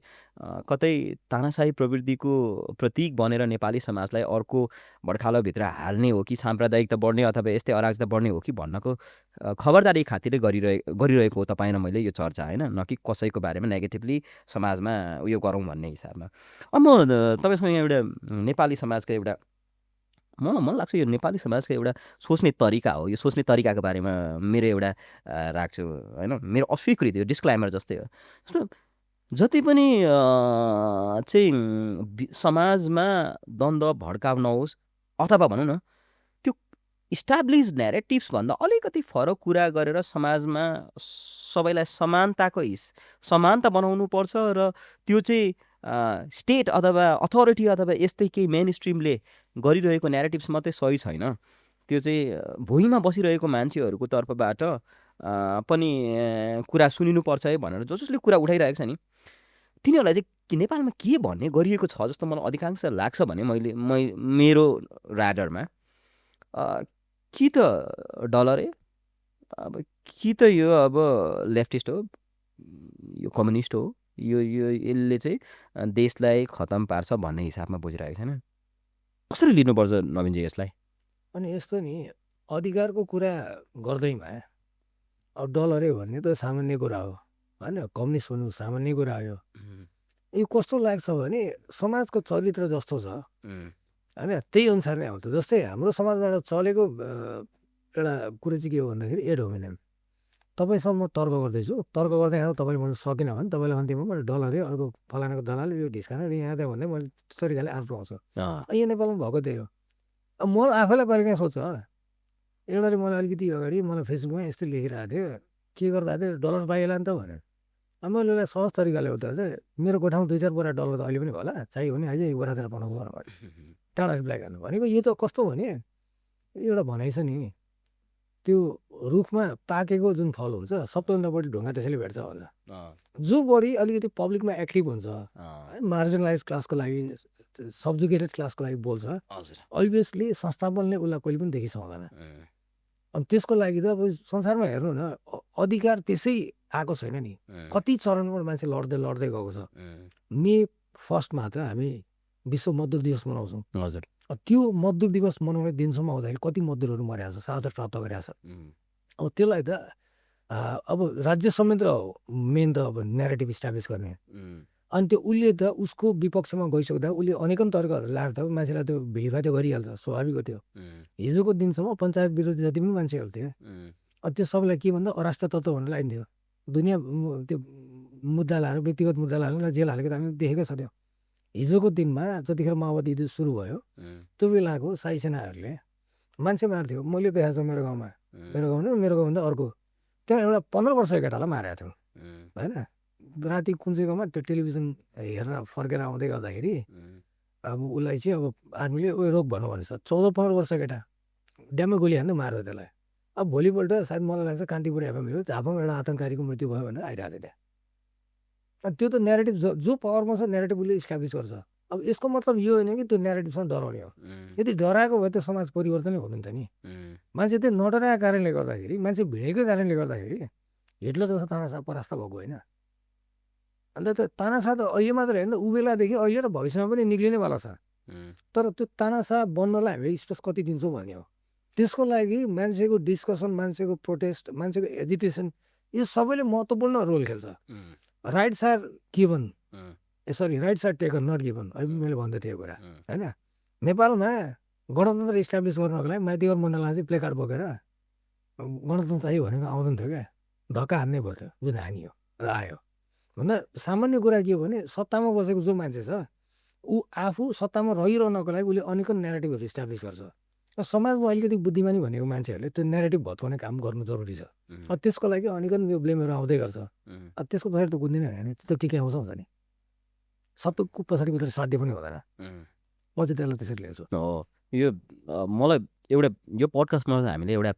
कतै तानाशाही प्रवृत्तिको प्रतीक बनेर नेपाली समाजलाई अर्को भड्खालोभित्र हाल्ने हो कि साम्प्रदायिकता बढ्ने अथवा यस्तै अराजकता बढ्ने हो कि भन्नको खबरदारी खातिरले गरिरहेको हो तपाईँ र मैले यो चर्चा होइन, न कि कसैको बारेमा नेगेटिभली समाजमा उयो गरौँ भन्ने हिसाबमा। अब म तपाईँसँग एउटा नेपाली समाजको एउटा मलाई लाग्छ यो नेपाली समाजको एउटा सोच्ने तरिका हो। यो सोच्ने तरिकाको बारेमा मेरो एउटा राख्छु होइन, मेरो अस्वीकृति हो, डिस्क्लाइमर जस्तै हो। जस्तो जति पनि चाहिँ समाजमा द्वन्द्व भड्काउ नहोस् अथवा भनौँ न त्यो इस्टाब्लिस न्यारेटिभ्स भन्दा अलिकति फरक कुरा गरेर समाजमा सबैलाई समानता बनाउनु पर्छ र त्यो चाहिँ स्टेट अथवा अथोरिटी अथवा यस्तै केही मेन स्ट्रिमले गरिरहेको न्यारेटिभ्स मात्रै सही छैन, त्यो चाहिँ भुइँमा बसिरहेको मान्छेहरूको तर्फबाट पनि कुरा सुनिनुपर्छ है भनेर जसले कुरा उठाइरहेको छ नि तिनीहरूलाई चाहिँ नेपालमा के भन्ने गरिएको छ जस्तो मलाई अधिकांश लाग्छ भने मेरो राडरमा कि त डलरे अब कि त यो अब लेफ्टिस्ट हो, यो कम्युनिस्ट हो, यो यसले चाहिँ देशलाई खतम पार्छ भन्ने हिसाबमा बुझिरहेको छैन। कसरी लिनुपर्छ नवीनजी यसलाई? अनि यस्तो नि अधिकारको कुरा गर्दैमा अब डलरे भन्ने त सामान्य कुरा हो होइन, कम्युनिस्ट भन्नु सामान्य कुरा हो। यो कस्तो लाग्छ भने समाजको चरित्र जस्तो छ होइन त्यही अनुसार नै आउँछ। जस्तै हाम्रो समाजबाट चलेको एउटा कुरो चाहिँ के हो भन्दाखेरि एड होमिनेम। तपाईँसँग म तर्क गर्दैछु, तर्क गर्दै खाँदा तपाईँले भन्नु सकेन भने तपाईँले अन्तिममा मैले डलरे अर्को फलानाको दलाल यो ढिस्काने यहाँ त्यहाँ भन्दै मैले त्यो तरिकाले आरोप लगाउँछु। यहाँ नेपालमा भएको त्यही हो। अब म आफैलाई कहिले काहीँ सोध्छु एउटाले मलाई अलिकति अगाडि मलाई फेसबुकमा यस्तो लेखिरहेको थियो, के गर्दा थियो डलर पाइएला नि त भनेर। अब मैले उसलाई सहज तरिकाले उता चाहिँ मेरो कोठामा 2-4 बोरा डलर त अहिले पनि होला, चाहियो भने अहिले गोरातिर पठाउनु पर्यो टाढा रिप्लाई गर्नु भनेको। यो त कस्तो भने एउटा भनाइ छ नि, त्यो रुखमा पाकेको जुन फल हुन्छ सबैभन्दा बढी ढुङ्गा त्यसैले भेट्छ होला। जो बढी अलिकति पब्लिकमा एक्टिभ हुन्छ, मार्जिनलाइज क्लासको लागि, सबजुकेटेड क्लासको लागि बोल्छ, अभियसली संस्थापनले उसलाई कहिले पनि देखिसक्दैन। अब त्यसको लागि त अब संसारमा हेर्नु न अधिकार त्यसै आएको छैन नि, कति चरणबाट मान्छे लड्दै गएको छ। मे 1 त हामी विश्व मजदुर दिवस मनाउँछौँ। हजुर, त्यो मजदुर दिवस मनाउने दिनसम्म आउँदाखेरि कति मजदुरहरू मरेको छ, शहादत प्राप्त गरेका छ। अब त्यसलाई त अब राज्य समेत र मेन त अब न्यारेटिभ इस्टाब्लिस गर्ने। अनि त्यो उसले त उसको विपक्षमा गइसक्दा उसले अनेकन तर्कहरू लाएर त मान्छेलाई त्यो भिडभाड गरिहाल्छ, स्वाभाविक हो त्यो। हिजोको दिनसम्म पञ्चायत विरोधी जति पनि मान्छेहरू थियो अब त्यो सबैलाई के भन्दा अराष्ट्र तत्त्व भनेर लाइन्थ्यो। दुनियाँ त्यो मुद्दा लाएर व्यक्तिगत मुद्दा लाएर जेल हालेको त हामीले देखेकै छ। त्यो हिजोको दिनमा जतिखेर माओवादी युद्ध सुरु भयो त्यो बेलाको साई सेनाहरूले मान्छे मार्थ्यो। मैले देखाएको छु मेरो गाउँमा, मेरो गाउँभन्दा अर्को त्यहाँ एउटा 15 वर्षको केटालाई मारेको थियो होइन। राति कुन चाहिँ गाउँमा त्यो टेलिभिजन हेरेर फर्केर आउँदै गर्दाखेरि अब उसलाई चाहिँ अब आर्मीले उयो रोक भन्नु भनेछ। 14-15 वर्षको केटा ड्याममा गोली हान्दै मार्यो त्यसलाई। अब भोलिपल्ट सायद मलाई लाग्छ कान्तिपुर एफएमले झापामा एउटा आतङ्ककारीको मृत्यु भयो भनेर आइरहेको थियो त्यहाँ। त्यो त न्यारेटिभ जो पावरमा छ न्यारेटिभ उसले इस्टाब्लिस गर्छ। अब यसको मतलब यो होइन कि त्यो न्यारेटिभसँग डराउने हो। यदि डराएको भए त्यो समाज परिवर्तनै हुनु नि त नि। मान्छे त्यो नडराएको कारणले गर्दाखेरि, मान्छे भिडेको कारणले गर्दाखेरि हिटलर जस्तो तानाशाह परास्त भएको होइन। अन्त त्यो तानाशाह त अहिले मात्रै होइन, ऊ बेलादेखि अहिले र भविष्यमा पनि निक्लिनेवाला छ। तर त्यो तानाशाह बन्नलाई हामीले स्पेस कति दिन्छौँ भन्ने हो। त्यसको लागि मान्छेको डिस्कसन, मान्छेको प्रोटेस्ट, मान्छेको एजिटेसन, यो सबैले महत्त्वपूर्ण रोल खेल्छ। Rights are given, sorry rights are taken not given. अहिले मैले भन्दै थिएँ कुरा होइन। नेपालमा गणतन्त्र इस्टाब्लिस गर्नको लागि माइतीघर मण्डलमा चाहिँ प्ले कार्ड बोकेर गणतन्त्र चाहियो भनेको आउँदैन थियो क्या, धक्का हान्नै पर्थ्यो, जुन हानियो र आयो। भन्दा सामान्य कुरा के हो भने सत्तामा बसेको जो मान्छे छ ऊ आफू सत्तामा रहिरहनको लागि उसले अनेकन न्यारेटिभहरू इस्टाब्लिस गर्छ। र समाजमा अलिकति बुद्धिमानी भनेको मान्छेहरूले त्यो न्यारेटिभ भत्काउने काम गर्नु जरुरी छ। त्यसको लागि अनेकन यो ब्लेमहरू आउँदै गर्छ। त्यसको पछाडि त कुद्दैन होइन, त्यो के आउँछ हुन्छ नि, सबैको पछाडि मात्रै साध्य पनि हुँदैन। म चाहिँ त्यसलाई त्यसरी लिन्छु। यो मलाई एउटा यो पडकास्टमा हामीले एउटा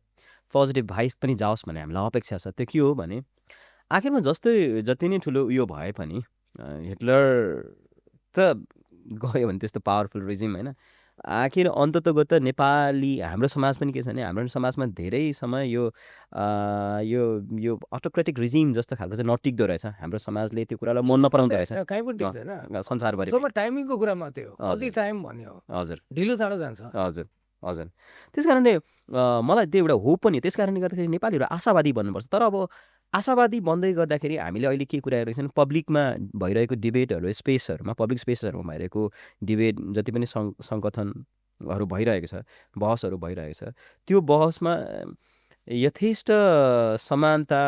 पोजिटिभ भाइब पनि जाओस् भन्ने हामीलाई अपेक्षा छ। त्यो के हो भने आखिरमा जस्तै जति नै ठुलो उयो भए पनि हिटलर त गयो भने त्यस्तो पावरफुल रिजिम होइन, आखिर अन्ततगत नेपाली हाम्रो समाज पनि के छ भने हाम्रो समाजमा धेरै समय यो यो अटोक्रेटिक रिजिम जस्तो खालको चाहिँ नटिक्दो रहेछ। हाम्रो समाजले त्यो कुरालाई मन नपराउँदो रहेछ कहीँ पनि टिक्दैन संसारभरि। टाइमिङको कुरा मात्रै हो, कति टाइम भन्ने हो। हजुर ढिलो चाँडो जान्छ। हजुर हजुर त्यस कारणले मलाई त्यो एउटा होप पनि, त्यस कारणले गर्दाखेरि नेपालीहरू आशावादी बन्नुपर्छ। तर अब आशावादी बन्दै गर्दाखेरि हामीले अहिले के कुरा गरिरहेको छौँ, पब्लिकमा भइरहेको डिबेटहरू, स्पेसहरूमा, पब्लिक स्पेसहरूमा भइरहेको डिबेट जति पनि सङ्गठनहरू भइरहेको छ, बहसहरू भइरहेको छ, त्यो बहसमा यथेष्ट समानता,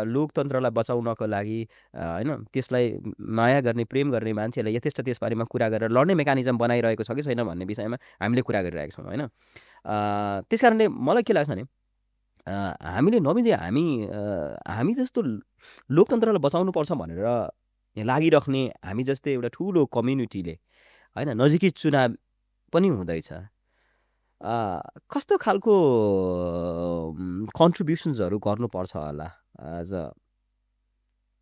लोकतन्त्रलाई बचाउनको लागि होइन, त्यसलाई माया गर्ने, प्रेम गर्ने मान्छेहरूलाई यथेष्ट त्यसबारेमा कुरा गरेर लड्ने मेकानिजम बनाइरहेको छ कि छैन भन्ने विषयमा हामीले कुरा गरिरहेको छौँ होइन। त्यस कारणले मलाई के लाग्छ भने हामीले नबिजी हामी जस्तो लोकतन्त्रलाई बचाउनुपर्छ भनेर लागिराख्ने हामी जस्तै एउटा ठुलो कम्युनिटीले होइन नजिकै चुनाव पनि हुँदैछ, कस्तो खालको कन्ट्रिब्युसन्सहरू गर्नुपर्छ होला एज अ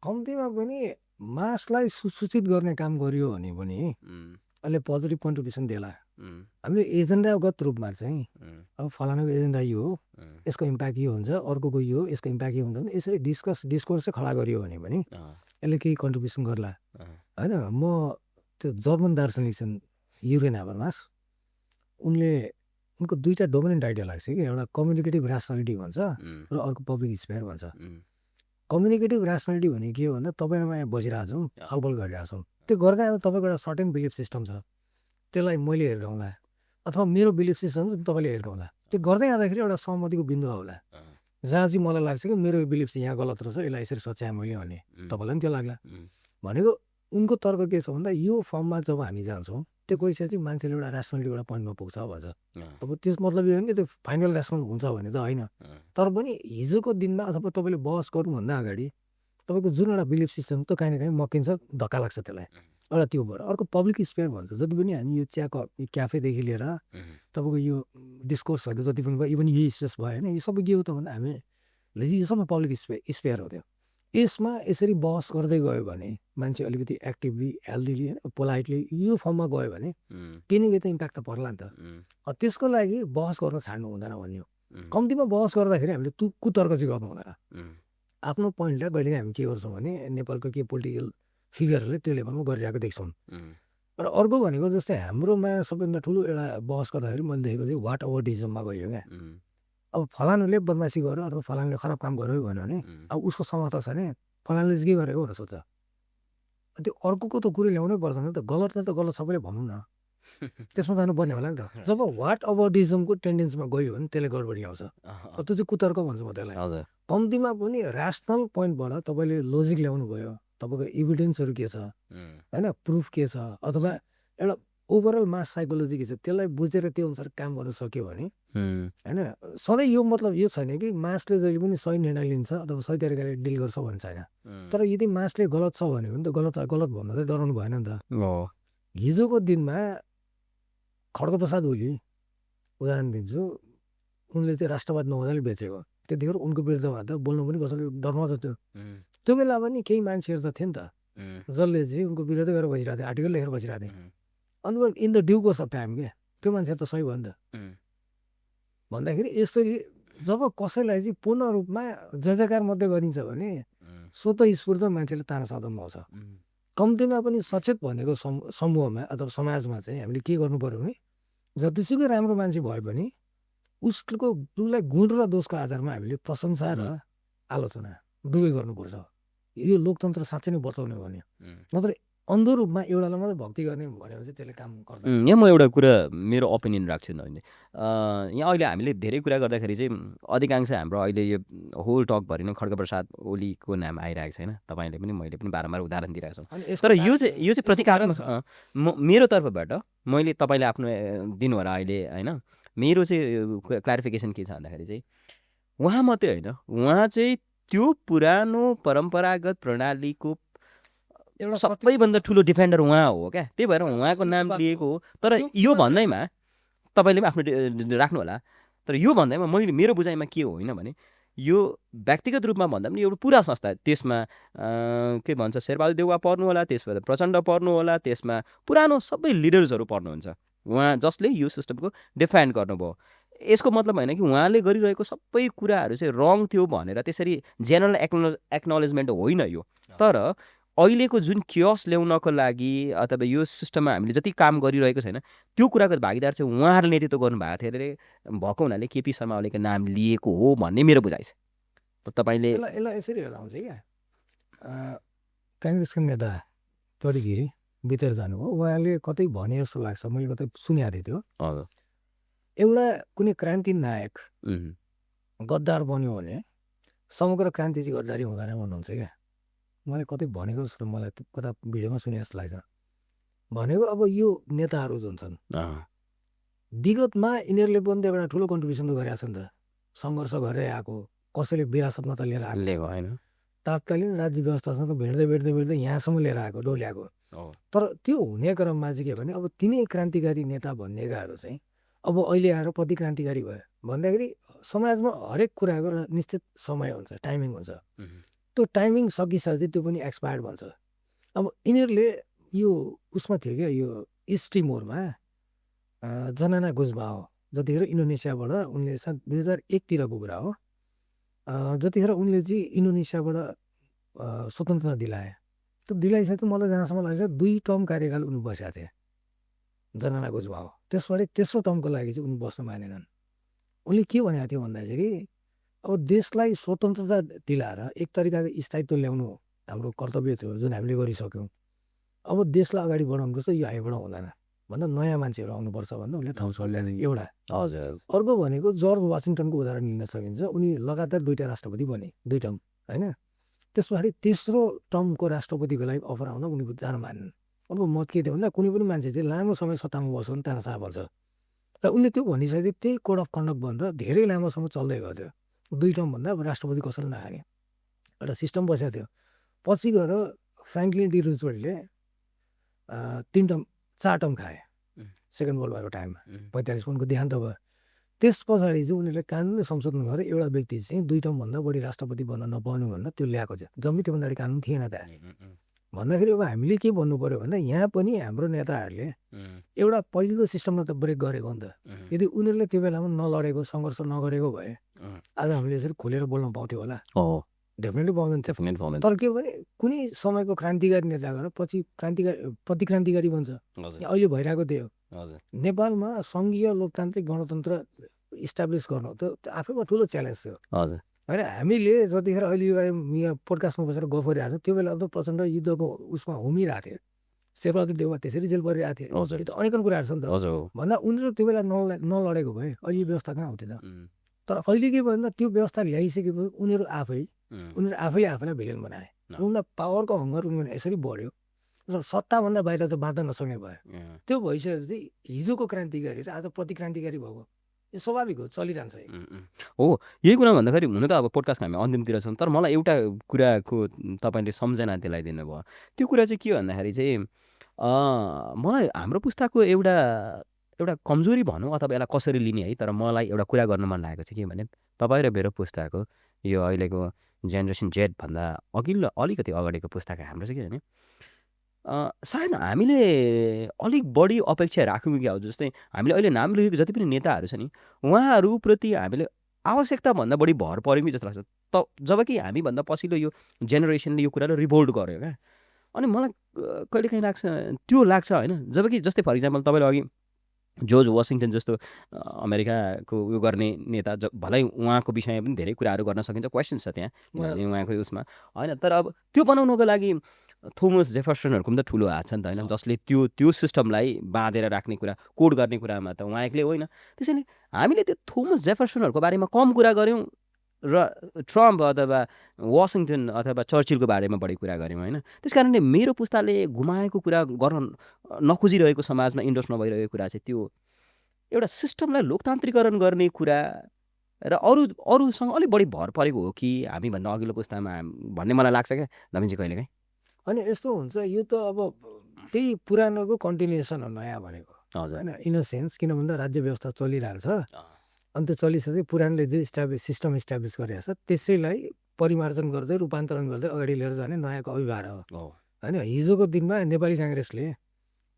कम्तीमा पनि मासलाई सुसूचित गर्ने काम गरियो भने पनि अहिले पोजिटिभ कन्ट्रिब्युसन देला। हामीले एजेन्डागत रूपमा चाहिँ अब फलानाको एजेन्डा यो हो, यसको इम्प्याक्ट यो हुन्छ, अर्कोको यो हो, यसको इम्प्याक्ट यो हुन्छ भने यसरी डिस्कोर्स चाहिँ खडा गरियो भने पनि यसले केही कन्ट्रिब्युसन गर्ला होइन। म त्यो जर्मन दार्शनिक छन् युरेन हाबरमास, उनको दुईवटा डोमिनेन्ट आइडिया लाग्छ कि, एउटा कम्युनिकेटिभ ऱ्यासनालिटी भन्छ र अर्को पब्लिक स्पेयर भन्छ। कम्युनिकेटिभ ऱ्यासनालिटी भने के हो भन्दा तपाईँमा यहाँ बसिरहेको छौँ, छलफल गरिरहेको छौँ, त्यो गर्दा तपाईँको एउटा सर्टेन बिलिफ सिस्टम छ, त्यसलाई मैले हेर्काउँला अथवा मेरो बिलिफ सिस्टम तपाईँले हेर्काउँला। त्यो गर्दै जाँदाखेरि एउटा सहमतिको बिन्दु आउला जहाँ चाहिँ मलाई लाग्छ कि मेरो बिलिफ चाहिँ यहाँ गलत रहेछ, यसलाई यसरी सच्याएँ मैले भने तपाईँलाई पनि त्यो लाग्ला। भनेको उनको तर्क के छ भन्दा यो फर्ममा जब हामी जान्छौँ त्यो गइसकेपछि चाहिँ मान्छेले एउटा ऱ्यासनलिटी एउटा पोइन्टमा पुग्छ भन्छ। अब त्यस मतलब यो होइन कि त्यो फाइनल ऱ्यासनल हुन्छ भने त होइन, तर पनि हिजोको दिनमा अथवा तपाईँले बहस गर्नुभन्दा अगाडि तपाईँको जुन एउटा बिलिफ सिस्टम त काहीँ न काहीँ मकिन्छ, धक्का लाग्छ त्यसलाई, एउटा त्यो भएर। अर्को पब्लिक स्पेयर भन्छ, जति पनि हामी यो चिया क्याफेदेखि लिएर तपाईँको यो डिस्कोर्सहरू जति पनि भयो, इभन यही स्पेस भयो होइन, यो सबै के हो त भन्दा हामीले यो सबै पब्लिक स्पेयर हो। त्यो यसमा यसरी बहस गर्दै गयो भने मान्छे अलिकति एक्टिभली, हेल्दीली, पोलाइटली यो फर्ममा गयो भने केही न केही त इम्प्याक्ट त पर्ला नि त। त्यसको लागि बहस गर्न छाड्नु हुँदैन भन्ने हो। कम्तीमा बहस गर्दाखेरि हामीले कुतर्क चाहिँ गर्नु हुँदैन। आफ्नो पोइन्टलाई कहिले हामी के गर्छौँ भने नेपालको के पोलिटिकल फिगरहरूले त्यो लेभलमा गरिरहेको देख्छौँ। र अर्को भनेको जस्तै हाम्रोमा सबैभन्दा ठुलो एउटा बहस गर्दाखेरि मैले देखेको चाहिँ वाट ओभरडिजममा गयो क्या। अब फलानुले बदमासी गर्यो अथवा फलानुले खराब काम गर्यो भन्यो भने अब उसको समर्थक छ भने फलानुले चाहिँ के गरेको भनेर सोध्छ। त्यो अर्कोको त कुरो ल्याउनै पर्दैन नि त, गलत गलत सबैले भनौँ न, त्यसमा जानुपर्ने होला नि त। जब वाट ओभरडिजमको टेन्डेन्सीमा गयो भने त्यसले गडबडी आउँछ। त्यो चाहिँ कुतर्क भन्छु म त्यसलाई। कम्तीमा पनि ऱ्यासनल पोइन्टबाट तपाईँले लोजिक ल्याउनु भयो, तपाईँको इभिडेन्सहरू के छ होइन, प्रुफ के छ, अथवा एउटा ओभरअल मास साइकोलोजी के छ, त्यसलाई बुझेर त्यो अनुसार काम गर्न सक्यो भने होइन। सधैँ यो मतलब यो छैन कि मासले जहिले पनि सही निर्णय लिन्छ अथवा सही तरिकाले डिल गर्छ भन्ने छैन। तर यदि मासले गलत छ भने पनि त गलत भन्दा चाहिँ डराउनु भएन नि त। हिजोको दिनमा खड्गप्रसाद ओली उदाहरण दिन्छु, उनले चाहिँ राष्ट्रवाद नहुँदाले बेचेको, त्यतिखेर उनको विरुद्धमा त बोल्नु पनि कसैले डरमाउँछ। त्यो बेला पनि केही मान्छेहरू त थिए नि त जसले चाहिँ उनको विरुद्ध गरेर बसिरहेको थियो, आर्टिकल लेखेर बसिरहेको थियो। अनि in the due course of time के त्यो मान्छे त सही भयो नि त। भन्दाखेरि यसरी जब कसैलाई चाहिँ पूर्ण रूपमा जयजयकार मात्रै गरिन्छ भने स्वतःस्फूर्त मान्छेले ताना साधनमा आउँछ। कम्तीमा पनि सचेत भनेको समूहमा अथवा समाजमा चाहिँ हामीले के गर्नु पर्यो भने जतिसुकै राम्रो मान्छे भए पनि उसलाई गुण र दोषको आधारमा हामीले प्रशंसा र आलोचना दुवै गर्नुपर्छ। यो लोकतन्त्र साँच्चै नै बचाउने भने नत्र अन्ध रूपमा एउटालाई मात्रै भक्ति गर्ने भन्यो भने चाहिँ त्यसले काम गर्दैन। यहाँ म एउटा कुरा मेरो ओपिनियन राख्छु नभने यहाँ अहिले हामीले धेरै कुरा गर्दाखेरि चाहिँ अधिकांश हाम्रो अहिले यो होल टकभरि नै खड्गप्रसाद ओलीको नाम आइरहेको छैन। तपाईँले पनि मैले पनि बारम्बार उदाहरण दिइरहेको छौँ। तर यो चाहिँ प्रतीकात्मक मेरो तर्फबाट मैले तपाईँले आफ्नो दिनु होला अहिले होइन। मेरो चाहिँ क्लारिफिकेसन के छ भन्दाखेरि चाहिँ उहाँ मात्रै होइन, उहाँ चाहिँ त्यो पुरानो परम्परागत प्रणालीको एउटा सबैभन्दा ठुलो डिफेन्डर उहाँ हो क्या। त्यही भएर उहाँको नाम लिएको हो। तर यो भन्दैमा तपाईँले पनि आफ्नो राख्नु होला। तर यो भन्दैमा मैले मेरो बुझाइमा के हो होइन भने यो व्यक्तिगत रूपमा भन्दा पनि एउटा पुरा संस्था, त्यसमा के भन्छ शेरबहादुर देउवा पर्नु होला, त्यसमा प्रचण्ड पर्नु होला, त्यसमा पुरानो सबै लिडर्सहरू पर्नुहुन्छ उहाँ जसले यो सिस्टमको डिफेन्ड गर्नुभयो। यसको मतलब होइन कि उहाँले गरिरहेको सबै कुराहरू चाहिँ रङ थियो भनेर त्यसरी जेनरल एक्नोलेजमेन्ट होइन यो। तर अहिलेको जुन क्योस ल्याउनको लागि अथवा यो सिस्टममा हामीले जति काम गरिरहेको छैन त्यो कुराको भागीदार चाहिँ उहाँहरूले नेतृत्व गर्नुभएको थियो अरे भएको हुनाले केपी शर्मा ओलीको नाम लिएको हो भन्ने मेरो बुझाइ छ। तपाईँले यसलाई यसरी हेर्दा हुन्छ क्या, काङ्ग्रेसको नेता तरिगिरी बितेर जानुभयो, उहाँले कतै भने जस्तो लाग्छ, मैले कतै सुनेको थिएँ त्यो, एउटा कुनै क्रान्ति नायक गद्दार बन्यो भने समग्र क्रान्ति चाहिँ गद्दारी हुँदैन भन्नुहुन्छ क्या। मैले कतै भनेको जस्तो मलाई कता भिडियोमा सुने जस्तो लाग्छ। भनेको अब यो नेताहरू जुन छन् विगतमा यिनीहरूले पनि एउटा ठुलो कन्ट्रिब्युसन त गरेका छन् त, सङ्घर्ष गरेर आएको, कसैले विरासतमा त लिएर आएको होइन, तात्कालीन राज्य व्यवस्थासँग भेट्दै भेट्दै भेट्दै यहाँसम्म लिएर आएको डोल्याएको। तर त्यो हुने क्रममा चाहिँ के भने अब तिनै क्रान्तिकारी नेता भन्नेकाहरू चाहिँ अब अहिले आएर प्रतिक्रान्तिकारी भयो भन्दाखेरि समाजमा हरेक कुराको निश्चित समय हुन्छ, टाइमिङ हुन्छ। त्यो टाइमिङ सकिसक्यो त्यो पनि एक्सपायर्ड भन्छ। अब यिनीहरूले यो उसमा थियो क्या, यो इस्ट टिमोरमा जनाना गुजबाओ जतिखेर इन्डोनेसियाबाट उनले 2001तिरको कुरा हो, जतिखेर उनले चाहिँ इन्डोनेसियाबाट स्वतन्त्रता दिलाए। त्यो दिलाइसकेको मलाई जहाँसम्म लाग्छ 2 टर्म कार्यकाल उनी बसेका थिए जनाना गुजबाओ। त्यसबाट तेस्रो टर्मको लागि चाहिँ उनी बस्न मानेनन्। उनले के भनेको थियो भन्दाखेरि अब देशलाई स्वतन्त्रता दिलाएर एक तरिकाको स्थायित्व ल्याउनु हाम्रो कर्तव्य थियो जुन हामीले गरिसक्यौँ। अब देशलाई अगाडि बढाउनुपर्छ, यो हामीबाट हुँदैन भन्दा नयाँ मान्छेहरू आउनुपर्छ भन्दा उनले ठाउँ छोड्दैन एउटा। हजुर। अर्को भनेको जर्ज वासिङटनको उदाहरण लिन सकिन्छ। उनी लगातार 2टा राष्ट्रपति बने, 2 टर्म होइन। त्यस पछाडि तेस्रो टर्मको राष्ट्रपतिको लागि अफर आउँदा उनी जान मानेनन्। उनको मत के थियो भन्दा कुनै पनि मान्छे चाहिँ लामो समय सत्तामा बस्यो भने तानासा पर्छ र उनले त्यो भनिसकेपछि त्यही कोड अफ कन्डक्ट भनेर धेरै लामोसम्म चल्दै गएको थियो। 2 टर्म भन्दा अब राष्ट्रपति कसैले नखाने एउटा सिस्टम बसेको थियो। पछि गएर फ्रेङ्कलिन डी रुजवेल्टले 3 टर्म 4 टर्म खाए सेकेन्ड वर्ल्ड वारको टाइममा, 45 उनको देहान्त भयो। त्यस पछाडि चाहिँ उनीहरूले कानुनले संशोधन गरेर एउटा व्यक्ति चाहिँ 2 टर्मभन्दा बढी राष्ट्रपति बन्न नपाउनु भनेर त्यो ल्याएको थियो। जम्मै त्योभन्दा बढी कानुन थिएन त। भन्दाखेरि अब हामीले के भन्नु पऱ्यो भन्दा यहाँ पनि हाम्रो नेताहरूले एउटा पहिलो सिस्टमलाई त ब्रेक गरेको नि त। यदि उनीहरूले त्यो बेलामा नलडेको, सङ्घर्ष नगरेको भए आज हामीले यसरी खोलेर बोल्न पाउँथ्यो होला? डेफिनेटली पाउँदैन थियो। तर के भने कुनै समयको क्रान्तिकारी नेता गएर पछि प्रतिक्रान्तिकारी बन्छ। अहिले भइरहेको त्यही हो। नेपालमा सङ्घीय लोकतान्त्रिक गणतन्त्र इस्टाब्लिस गर्नु त आफैमा ठुलो च्यालेन्ज थियो होइन। हामीले जतिखेर अहिले यहाँ पोडकास्टमा बसेर गफ गरिरहेको छ त्यो बेला त प्रचण्ड युद्धको उसमा हुमिरहेको थियो, शेरबहादुर देउवा त्यसरी जेल परिरहेको थियो। यो त अनेकन कुराहरू छ नि त। भन्दा उनीहरू त्यो बेला नलडेको भए अहिले व्यवस्था कहाँ हुन्थ्यो त। तर अहिले के भयो भन्दा त्यो व्यवस्था ल्याइसकेपछि उनीहरू आफैले आफैलाई भिलेन बनाए। उनीहरूलाई पावरको हङ्गर उनीहरू यसरी बढ्यो र सत्ताभन्दा बाहिर त बाँच्न नसक्ने भयो। त्यो भइसकेपछि हिजोको क्रान्तिकारी र आज प्रतिक्रान्तिकारी भएको यो स्वाभाविक हो, चलिरहन्छ हो। यही कुरा भन्दाखेरि हुन त अब पोडकास्टमा हामी अन्तिमतिर छौँ। तर मलाई एउटा कुराको तपाईँले सम्झना दिलाइदिनु भयो। त्यो कुरा चाहिँ के भन्दाखेरि चाहिँ मलाई हाम्रो पुस्ताको एउटा कमजोरी भनौँ अथवा यसलाई कसरी लिने है, तर मलाई एउटा कुरा गर्न मन लागेको छ के भने तपाईँ र मेरो पुस्ताको यो अहिलेको जेनेरेसन जेड भन्दा अघिल्लो अलिकति अगाडिको पुस्ताको हाम्रो चाहिँ के भने सायद हामीले अलिक बढी अपेक्षा राख्यौँ क्या हो। जस्तै हामीले अहिले नाम लिएको जति पनि नेताहरू छ नि उहाँहरूप्रति हामीले आवश्यकताभन्दा बढी भर पऱ्यो कि जस्तो लाग्छ जबकि हामीभन्दा पछिल्लो यो जेनेरेसनले यो कुरालाई रिभोल्ट गर्यो क्या अनि मलाई कहिलेकाहीँ त्यो लाग्छ होइन जबकि जस्तै फर इक्जाम्पल तपाईँले अघि जर्ज वासिङटन जस्तो अमेरिकाको उयो गर्ने नेता भलै उहाँको विषयमा पनि धेरै कुराहरू गर्न सकिन्छ क्वेसन छ त्यहाँ किनभने उहाँको उसमा होइन तर अब त्यो बनाउनको लागि थोमस जेफरसनहरूको पनि त ठुलो हात छ नि त होइन जसले त्यो सिस्टमलाई बाँधेर राख्ने कुरा कोड गर्ने कुरामा त उहाँ एक्लै होइन त्यसैले हामीले त्यो थोमस जेफरसनहरूको बारेमा कम कुरा गऱ्यौँ र ट्रम्प अथवा वासिङटन अथवा चर्चिलको बारेमा बढी कुरा गऱ्यौँ होइन त्यस कारणले मेरो पुस्ताले गुमाएको कुरा गर्न नखोजिरहेको समाजमा इन्ट्रेस्ट नभइरहेको कुरा चाहिँ त्यो एउटा सिस्टमलाई लोकतान्त्रिकरण गर्ने कुरा र अरूसँग अलिक बढी भर परेको हो कि हामीभन्दा अघिल्लो पुस्तामा भन्ने मलाई लाग्छ क्या नवीनजी कहिलेकाहीँ अनि यस्तो हुन्छ यो त अब त्यही पुरानोको कन्टिन्युएसन हो नयाँ भनेको हजुर होइन इन अ सेन्स किन भन्दा राज्य व्यवस्था चलिरहेको छ अनि त्यो चलिसकेपछि पुरानले जे सिस्टम इस्टाब्लिस गरेको छ त्यसैलाई परिमार्जन गर्दै रूपान्तरण गर्दै अगाडि लिएर जाने नयाँको अभिभार हो होइन हिजोको दिनमा नेपाली काङ्ग्रेसले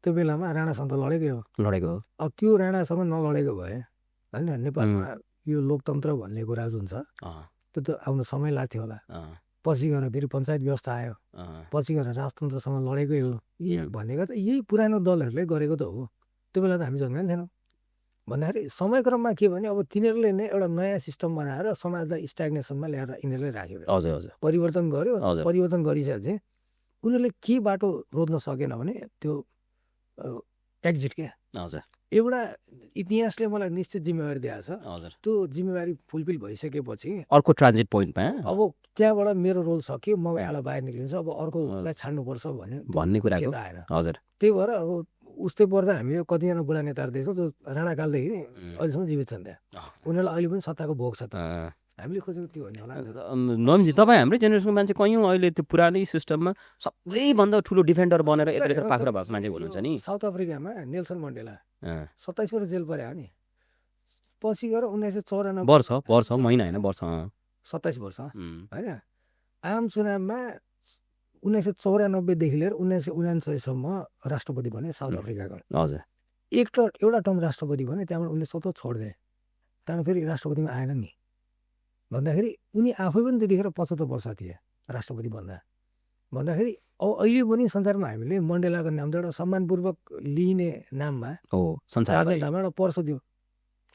त्यो बेलामा राणासँग त लडेकै हो लडेको अब त्यो राणासँग नलडेको भए होइन नेपालमा यो लोकतन्त्र भन्ने कुरा जुन छ त्यो त आउन समय लाग्थ्यो होला पछि गएर फेरि पञ्चायत व्यवस्था आयो पछि गएर राजतन्त्रसँग लडेकै हो भनेको त यही पुरानो दलहरूले गरेको त हो त्यो बेला त हामी जन्मेको थिएनौँ भन्दाखेरि समयक्रममा के भने अब तिनीहरूले नै एउटा नयाँ सिस्टम बनाएर समाजलाई स्ट्याग्नेसनमा ल्याएर यिनीहरूले राख्यो हजुर हजुर परिवर्तन गर्यो हजुर। परिवर्तन गरिसकेपछि उनीहरूले के बाटो रोज्न सकेन भने त्यो एक्जिट क्या हजुर एउटा इतिहासले मलाई निश्चित जिम्मेवारी दिएको छ हजुर त्यो जिम्मेवारी फुलफिल भइसकेपछि अर्को ट्रान्जिट पोइन्टमा अब त्यहाँबाट मेरो रोल सक्यो म यहाँलाई बाहिर निक्लिन्छु अब अर्कोलाई छाड्नुपर्छ भन्ने कुराको चेता आएन हजुर त्यही भएर अब उस्तै पर्दा हामी कतिजना बुढा नेताहरू देख्छौँ त्यो राणाकालदेखि अहिलेसम्म जीवित छन् त्यहाँ उनीहरूलाई अहिले पनि सत्ताको भोग छ त हामीले खोजेको त्यो होइन होला नि त नवीनजी तपाईँ हाम्रै जेनेरेसनको मान्छे कयौँ अहिले त्यो पुरानै सिस्टममा सबैभन्दा ठुलो डिफेन्डर बनेर यता पाख्रो भएको मान्छे हुनुहुन्छ नि साउथ अफ्रिकामा नेल्सन मण्डेला 27 वर्ष जेल परे हो नि पछि गएर 1994 वर्ष महिना होइन वर्ष 27 वर्ष होइन आम चुनावमा 1994 देखि लिएर 1969 सम्म राष्ट्रपति बने साउथ अफ्रिकाको हजुर एउटा टर्म राष्ट्रपति भने त्यहाँबाट उनले स्वतः छोडिदिए त्यहाँबाट फेरि राष्ट्रपतिमा आएन नि भन्दाखेरि उनी आफै पनि त्यतिखेर 75 वर्ष थिए राष्ट्रपति भन्दाखेरि अब अहिले पनि संसारमा हामीले मण्डेलाको नाम त एउटा सम्मानपूर्वक लिइने नाममा राजनीतिमा एउटा पर्छ त्यो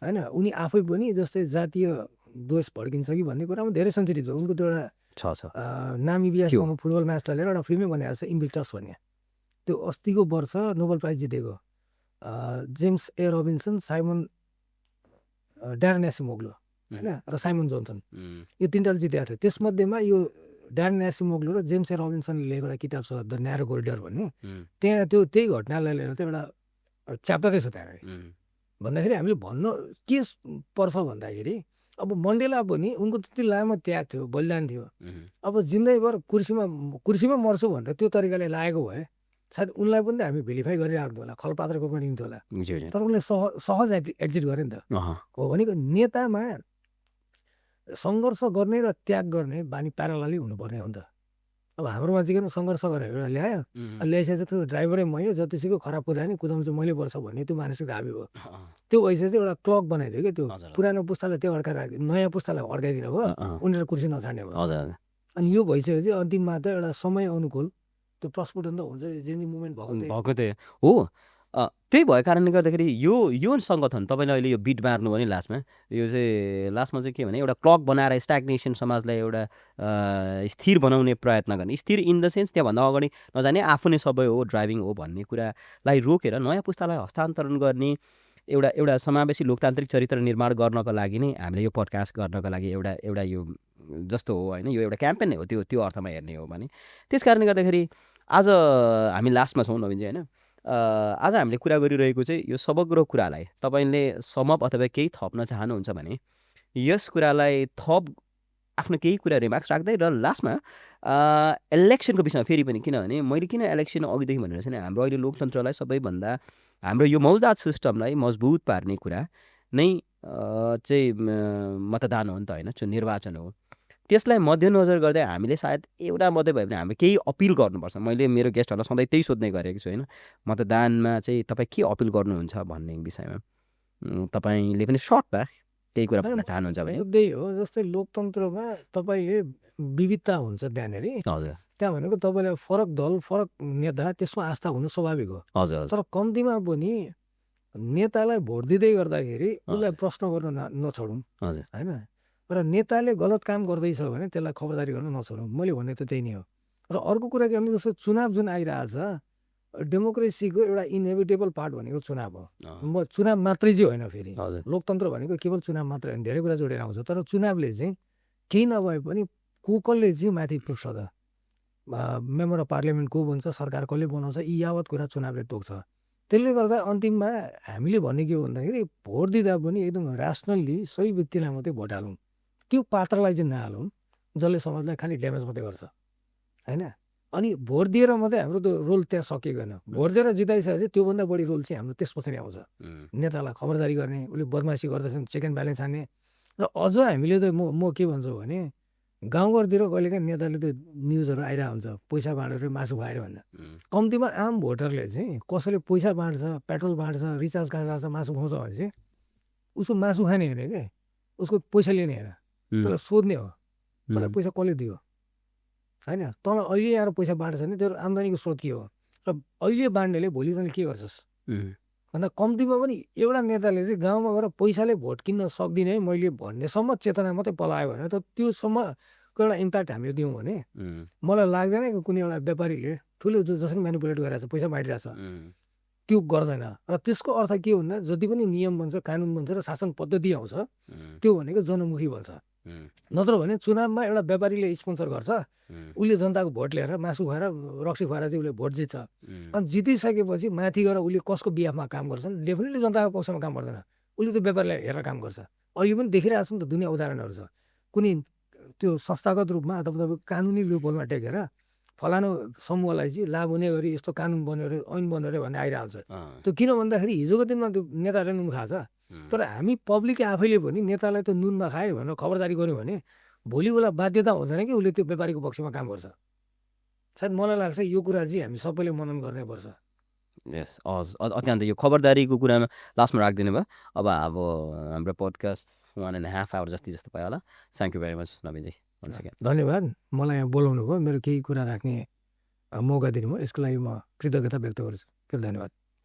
होइन उनी आफै पनि जस्तै जातीय द्वेष भड्किन्छ कि भन्ने कुरामा धेरै सेन्सिटिभ छ उनको त्यो एउटा नामिबियासँग फुटबल म्याच लिएर एउटा फिल्मै बनाएको छ इन्भिक्टस भन्ने त्यो अस्तिको वर्ष नोबेल प्राइज जितेको जेम्स ए रबिन्सन साइमन ड्यारेन एसिमोग्लो होइन र साइमन जोन्सन यो तिनवटाले जितेको थियो त्यसमध्येमा यो ड्यारेन एसिमोग्लो र जेम्स ए रबिन्सनले लेखेको एउटा किताब छ द न्यारो कोरिडोर भन्ने त्यहाँ त्यही घटनालाई लिएर चाहिँ एउटा च्याप्टरै छ त्यहाँ भन्दाखेरि हामीले भन्नु के पर्छ भन्दाखेरि अब मण्डेला पनि उनको त्यति लामो त्याग थियो बलिदान थियो अब जिन्दगीभर कुर्सीमा मर्छु भनेर त्यो तरिकाले लागेको भए सायद उनलाई पनि त हामी भेलिफाई गरिरहेको होला खलपात्रको पनि हुन्थ्यो होला तर उनले सहज एक्जिट गरे नि त हो भनेको नेतामा सङ्घर्ष गर्ने र त्याग गर्ने बानी प्यारलली हुनुपर्ने हो नि त अब हाम्रोमा चाहिँ सङ्घर्ष गरेर एउटा ल्यायो ल्याइसकेपछि त्यो ड्राइभरै मै जतिसुकै खराब कुदा नि कुदाउनु चाहिँ मैले पर्छ भन्ने त्यो मानसिक हाबी भयो त्यो भइसकेपछि चाहिँ एउटा क्लक बनाइदियो क्या त्यो पुरानो पुस्तालाई त्यो अड्काएर नयाँ पुस्तालाई अड्काइदिनु भयो उनीहरू कुर्सी नछाड्ने भयो अनि यो भइसकेपछि अन्तिममा त एउटा समय अनुकूल त्यो प्रस्फुटन त हुन्छ जेन मुभमेन्ट भएको त्यही हो त्यही भएको कारणले गर्दाखेरि यो सङ्गठन तपाईँले अहिले यो बिट मार्नु भने लास्टमा यो चाहिँ लास्टमा चाहिँ के भने एउटा क्लक बनाएर स्ट्याग्नेसन समाजलाई एउटा स्थिर बनाउने प्रयत्न गर्ने स्थिर इन द सेन्स त्यहाँभन्दा अगाडि नजाने आफू नै सबै हो ड्राइभिङ हो भन्ने कुरालाई रोकेर नयाँ पुस्तालाई हस्तान्तरण गर्ने एउटा समावेशी लोकतान्त्रिक चरित्र निर्माण गर्नको लागि नै हामीले यो पडकास्ट गर्नको लागि एउटा यो जस्तो हो होइन यो एउटा क्याम्पेन नै हो त्यो अर्थमा हेर्ने हो भने त्यस कारणले गर्दाखेरि आज हामी लास्टमा छौँ नवीनजी होइन आज हामीले कुरा गरिरहेको चाहिँ यो समग्र कुरालाई तपाईँले समअप अथवा केही थप्न चाहनुहुन्छ भने यस कुरालाई थप आफ्नो केही कुरा रिमार्क्स राख्दै र लास्टमा इलेक्सनको विषयमा फेरि पनि किनभने मैले किन इलेक्सन अघिदेखि भनेर चाहिँ हाम्रो अहिले लोकतन्त्रलाई सबैभन्दा हाम्रो यो मौजदात सिस्टमलाई मजबुत पार्ने कुरा नै चाहिँ मतदान हो नि त होइन त्यो निर्वाचन हो त्यसलाई मध्यनजर गर्दै हामीले सायद एउटा मात्रै भयो भने हामीले केही अपिल गर्नुपर्छ मैले मेरो गेस्टहरूलाई सधैँ त्यही सोध्ने गरेको छु होइन मतदानमा चाहिँ तपाईँ के अपिल गर्नुहुन्छ भन्ने विषयमा तपाईँले पनि सर्टमा त्यही कुरा होइन, भन्न चाहनुहुन्छ भने त्यही हो। जस्तै लोकतन्त्रमा तपाईँले विविधता हुन्छ त्यहाँनिर, हजुर त्यहाँ भनेको तपाईँलाई फरक दल फरक नेता त्यसमा आस्था हुनु स्वाभाविक हो। हजुर हजुर तर कम्तीमा पनि नेतालाई भोट दिँदै गर्दाखेरि उसलाई हजुर प्रश्न गर्न नछोडौँ हजुर होइन। र नेताले गलत काम गर्दैछ भने त्यसलाई खबरदारी गर्न नछोडौँ। मैले भन्ने त त्यही नै हो। र अर्को कुरा के भने जस्तो चुनाव जुन आइरहेछ, डेमोक्रेसीको एउटा इनएभिटेबल पार्ट भनेको चुनाव हो। म चुनाव मात्रै चाहिँ होइन, फेरि हजुर लोकतन्त्र भनेको केवल चुनाव मात्रै होइन, धेरै कुरा जोडेर आउँछ। तर चुनावले चाहिँ केही नभए पनि कसले चाहिँ माथि पुग्छ त, मेम्बर अफ पार्लियामेन्ट को बन्छ, सरकार कसले बनाउँछ, यी यावत कुरा चुनावले तोक्छ। त्यसले गर्दा अन्तिममा हामीले भन्ने के हो भन्दाखेरि भोट दिँदा पनि एकदम ऱ्यासनल्ली सही व्यक्तिलाई मात्रै भोट हालौँ, त्यो पात्रलाई चाहिँ नहालौँ जसले समाजलाई खालि ड्यामेज मात्रै गर्छ होइन। अनि भोट दिएर मात्रै हाम्रो त रोल त्यहाँ सकिएन। भोट दिएर जिताइसकेपछि त्योभन्दा बढी रोल चाहिँ हाम्रो त्यस पछाडि आउँछ। नेतालाई खबरदारी गर्ने, उसले बदमासी गर्दैछन् चेक एन्ड ब्यालेन्स हान्ने। र अझ हामीले त म के भन्छु भने गाउँघरतिर कहिलेकाहीँ नेताले त न्युजहरू आइरहेको हुन्छ पैसा बाँडेर मासु खुवाएर भनेर। कम्तीमा आम भोटरले चाहिँ कसैले पैसा बाँड्छ, पेट्रोल बाँड्छ, रिचार्ज कार्ड राख्छ, मासु खुवाउँछ भने चाहिँ उसको मासु खाने होइन क्या, उसको पैसा लिने होइन, त्यसलाई सोध्ने हो मलाई पैसा कसले दियो होइन। तँलाई अहिले आएर पैसा बाँड्छ भने तेरो आम्दानीको स्रोत के हो। र अहिले बाँड्नेले भोलि तँले के गर्छस् भन्दा कम्तीमा पनि एउटा नेताले चाहिँ गाउँमा गएर पैसाले भोट किन्न सक्दिनँ है मैले भन्नेसम्म चेतना मात्रै पलायो भने त त्योसम्मको एउटा इम्प्याक्ट हामीले दियौँ भने मलाई लाग्दैन कि कुनै एउटा व्यापारीले ठुलो जसरी म्यानिपुलेट गरिरहेछ पैसा बाँडिरहेछ त्यो गर्दैन। र त्यसको अर्थ के हो भन्दा जति पनि नियम बन्छ, कानुन बन्छ र शासन पद्धति आउँछ त्यो भनेको जनमुखी बन्छ। नत्र भने चुनावमा एउटा व्यापारीले स्पोन्सर गर्छ, उसले जनताको भोट लिएर मासु खुवाएर रक्सी खुवाएर चाहिँ उसले भोट जित्छ। अनि जितिसकेपछि माथि गएर उसले कसको बिहाफमा काम गर्छन्, डेफिनेटली जनताको पक्षमा काम गर्दैन, उसले त्यो व्यापारीलाई हेरेर काम गर्छ। अहिले पनि देखिरहेको छ नि त, दुनियाँ उदाहरणहरू छ। कुनै त्यो संस्थागत रूपमा अथवा कानुनी लुपहोलमा टेकेर फलानु समूहलाई चाहिँ लाभ हुने गरी यस्तो कानुन बन्यो अरे, ऐन बन्यो अरे भन्ने आइरहेको छ। त्यो किन भन्दाखेरि हिजोको दिनमा त्यो नेताहरूले नुन खान्छ। तर हामी पब्लिकले आफैले पनि नेतालाई त नुन नखाए भनेर खबरदारी गऱ्यो भने भोलि उसलाई बाध्यता हुँदैन कि उसले त्यो व्यापारीको पक्षमा काम गर्छ। सायद मलाई लाग्छ यो कुरा चाहिँ हामी सबैले मनन गर्नुपर्छ। यस अत्यन्त यो खबरदारीको कुरामा लास्टमा राखिदिनु भयो। अब हाम्रो पोडकास्ट 1.5 आवर जस्तो भयो होला। Thank you very much Naveenji once again. धन्यवाद, मलाई यहाँ बोलाउनु भयो, मेरो केही कुरा राख्ने मौका दिनुभयो, यसको लागि म कृतज्ञता व्यक्त गर्छु। धन्यवाद।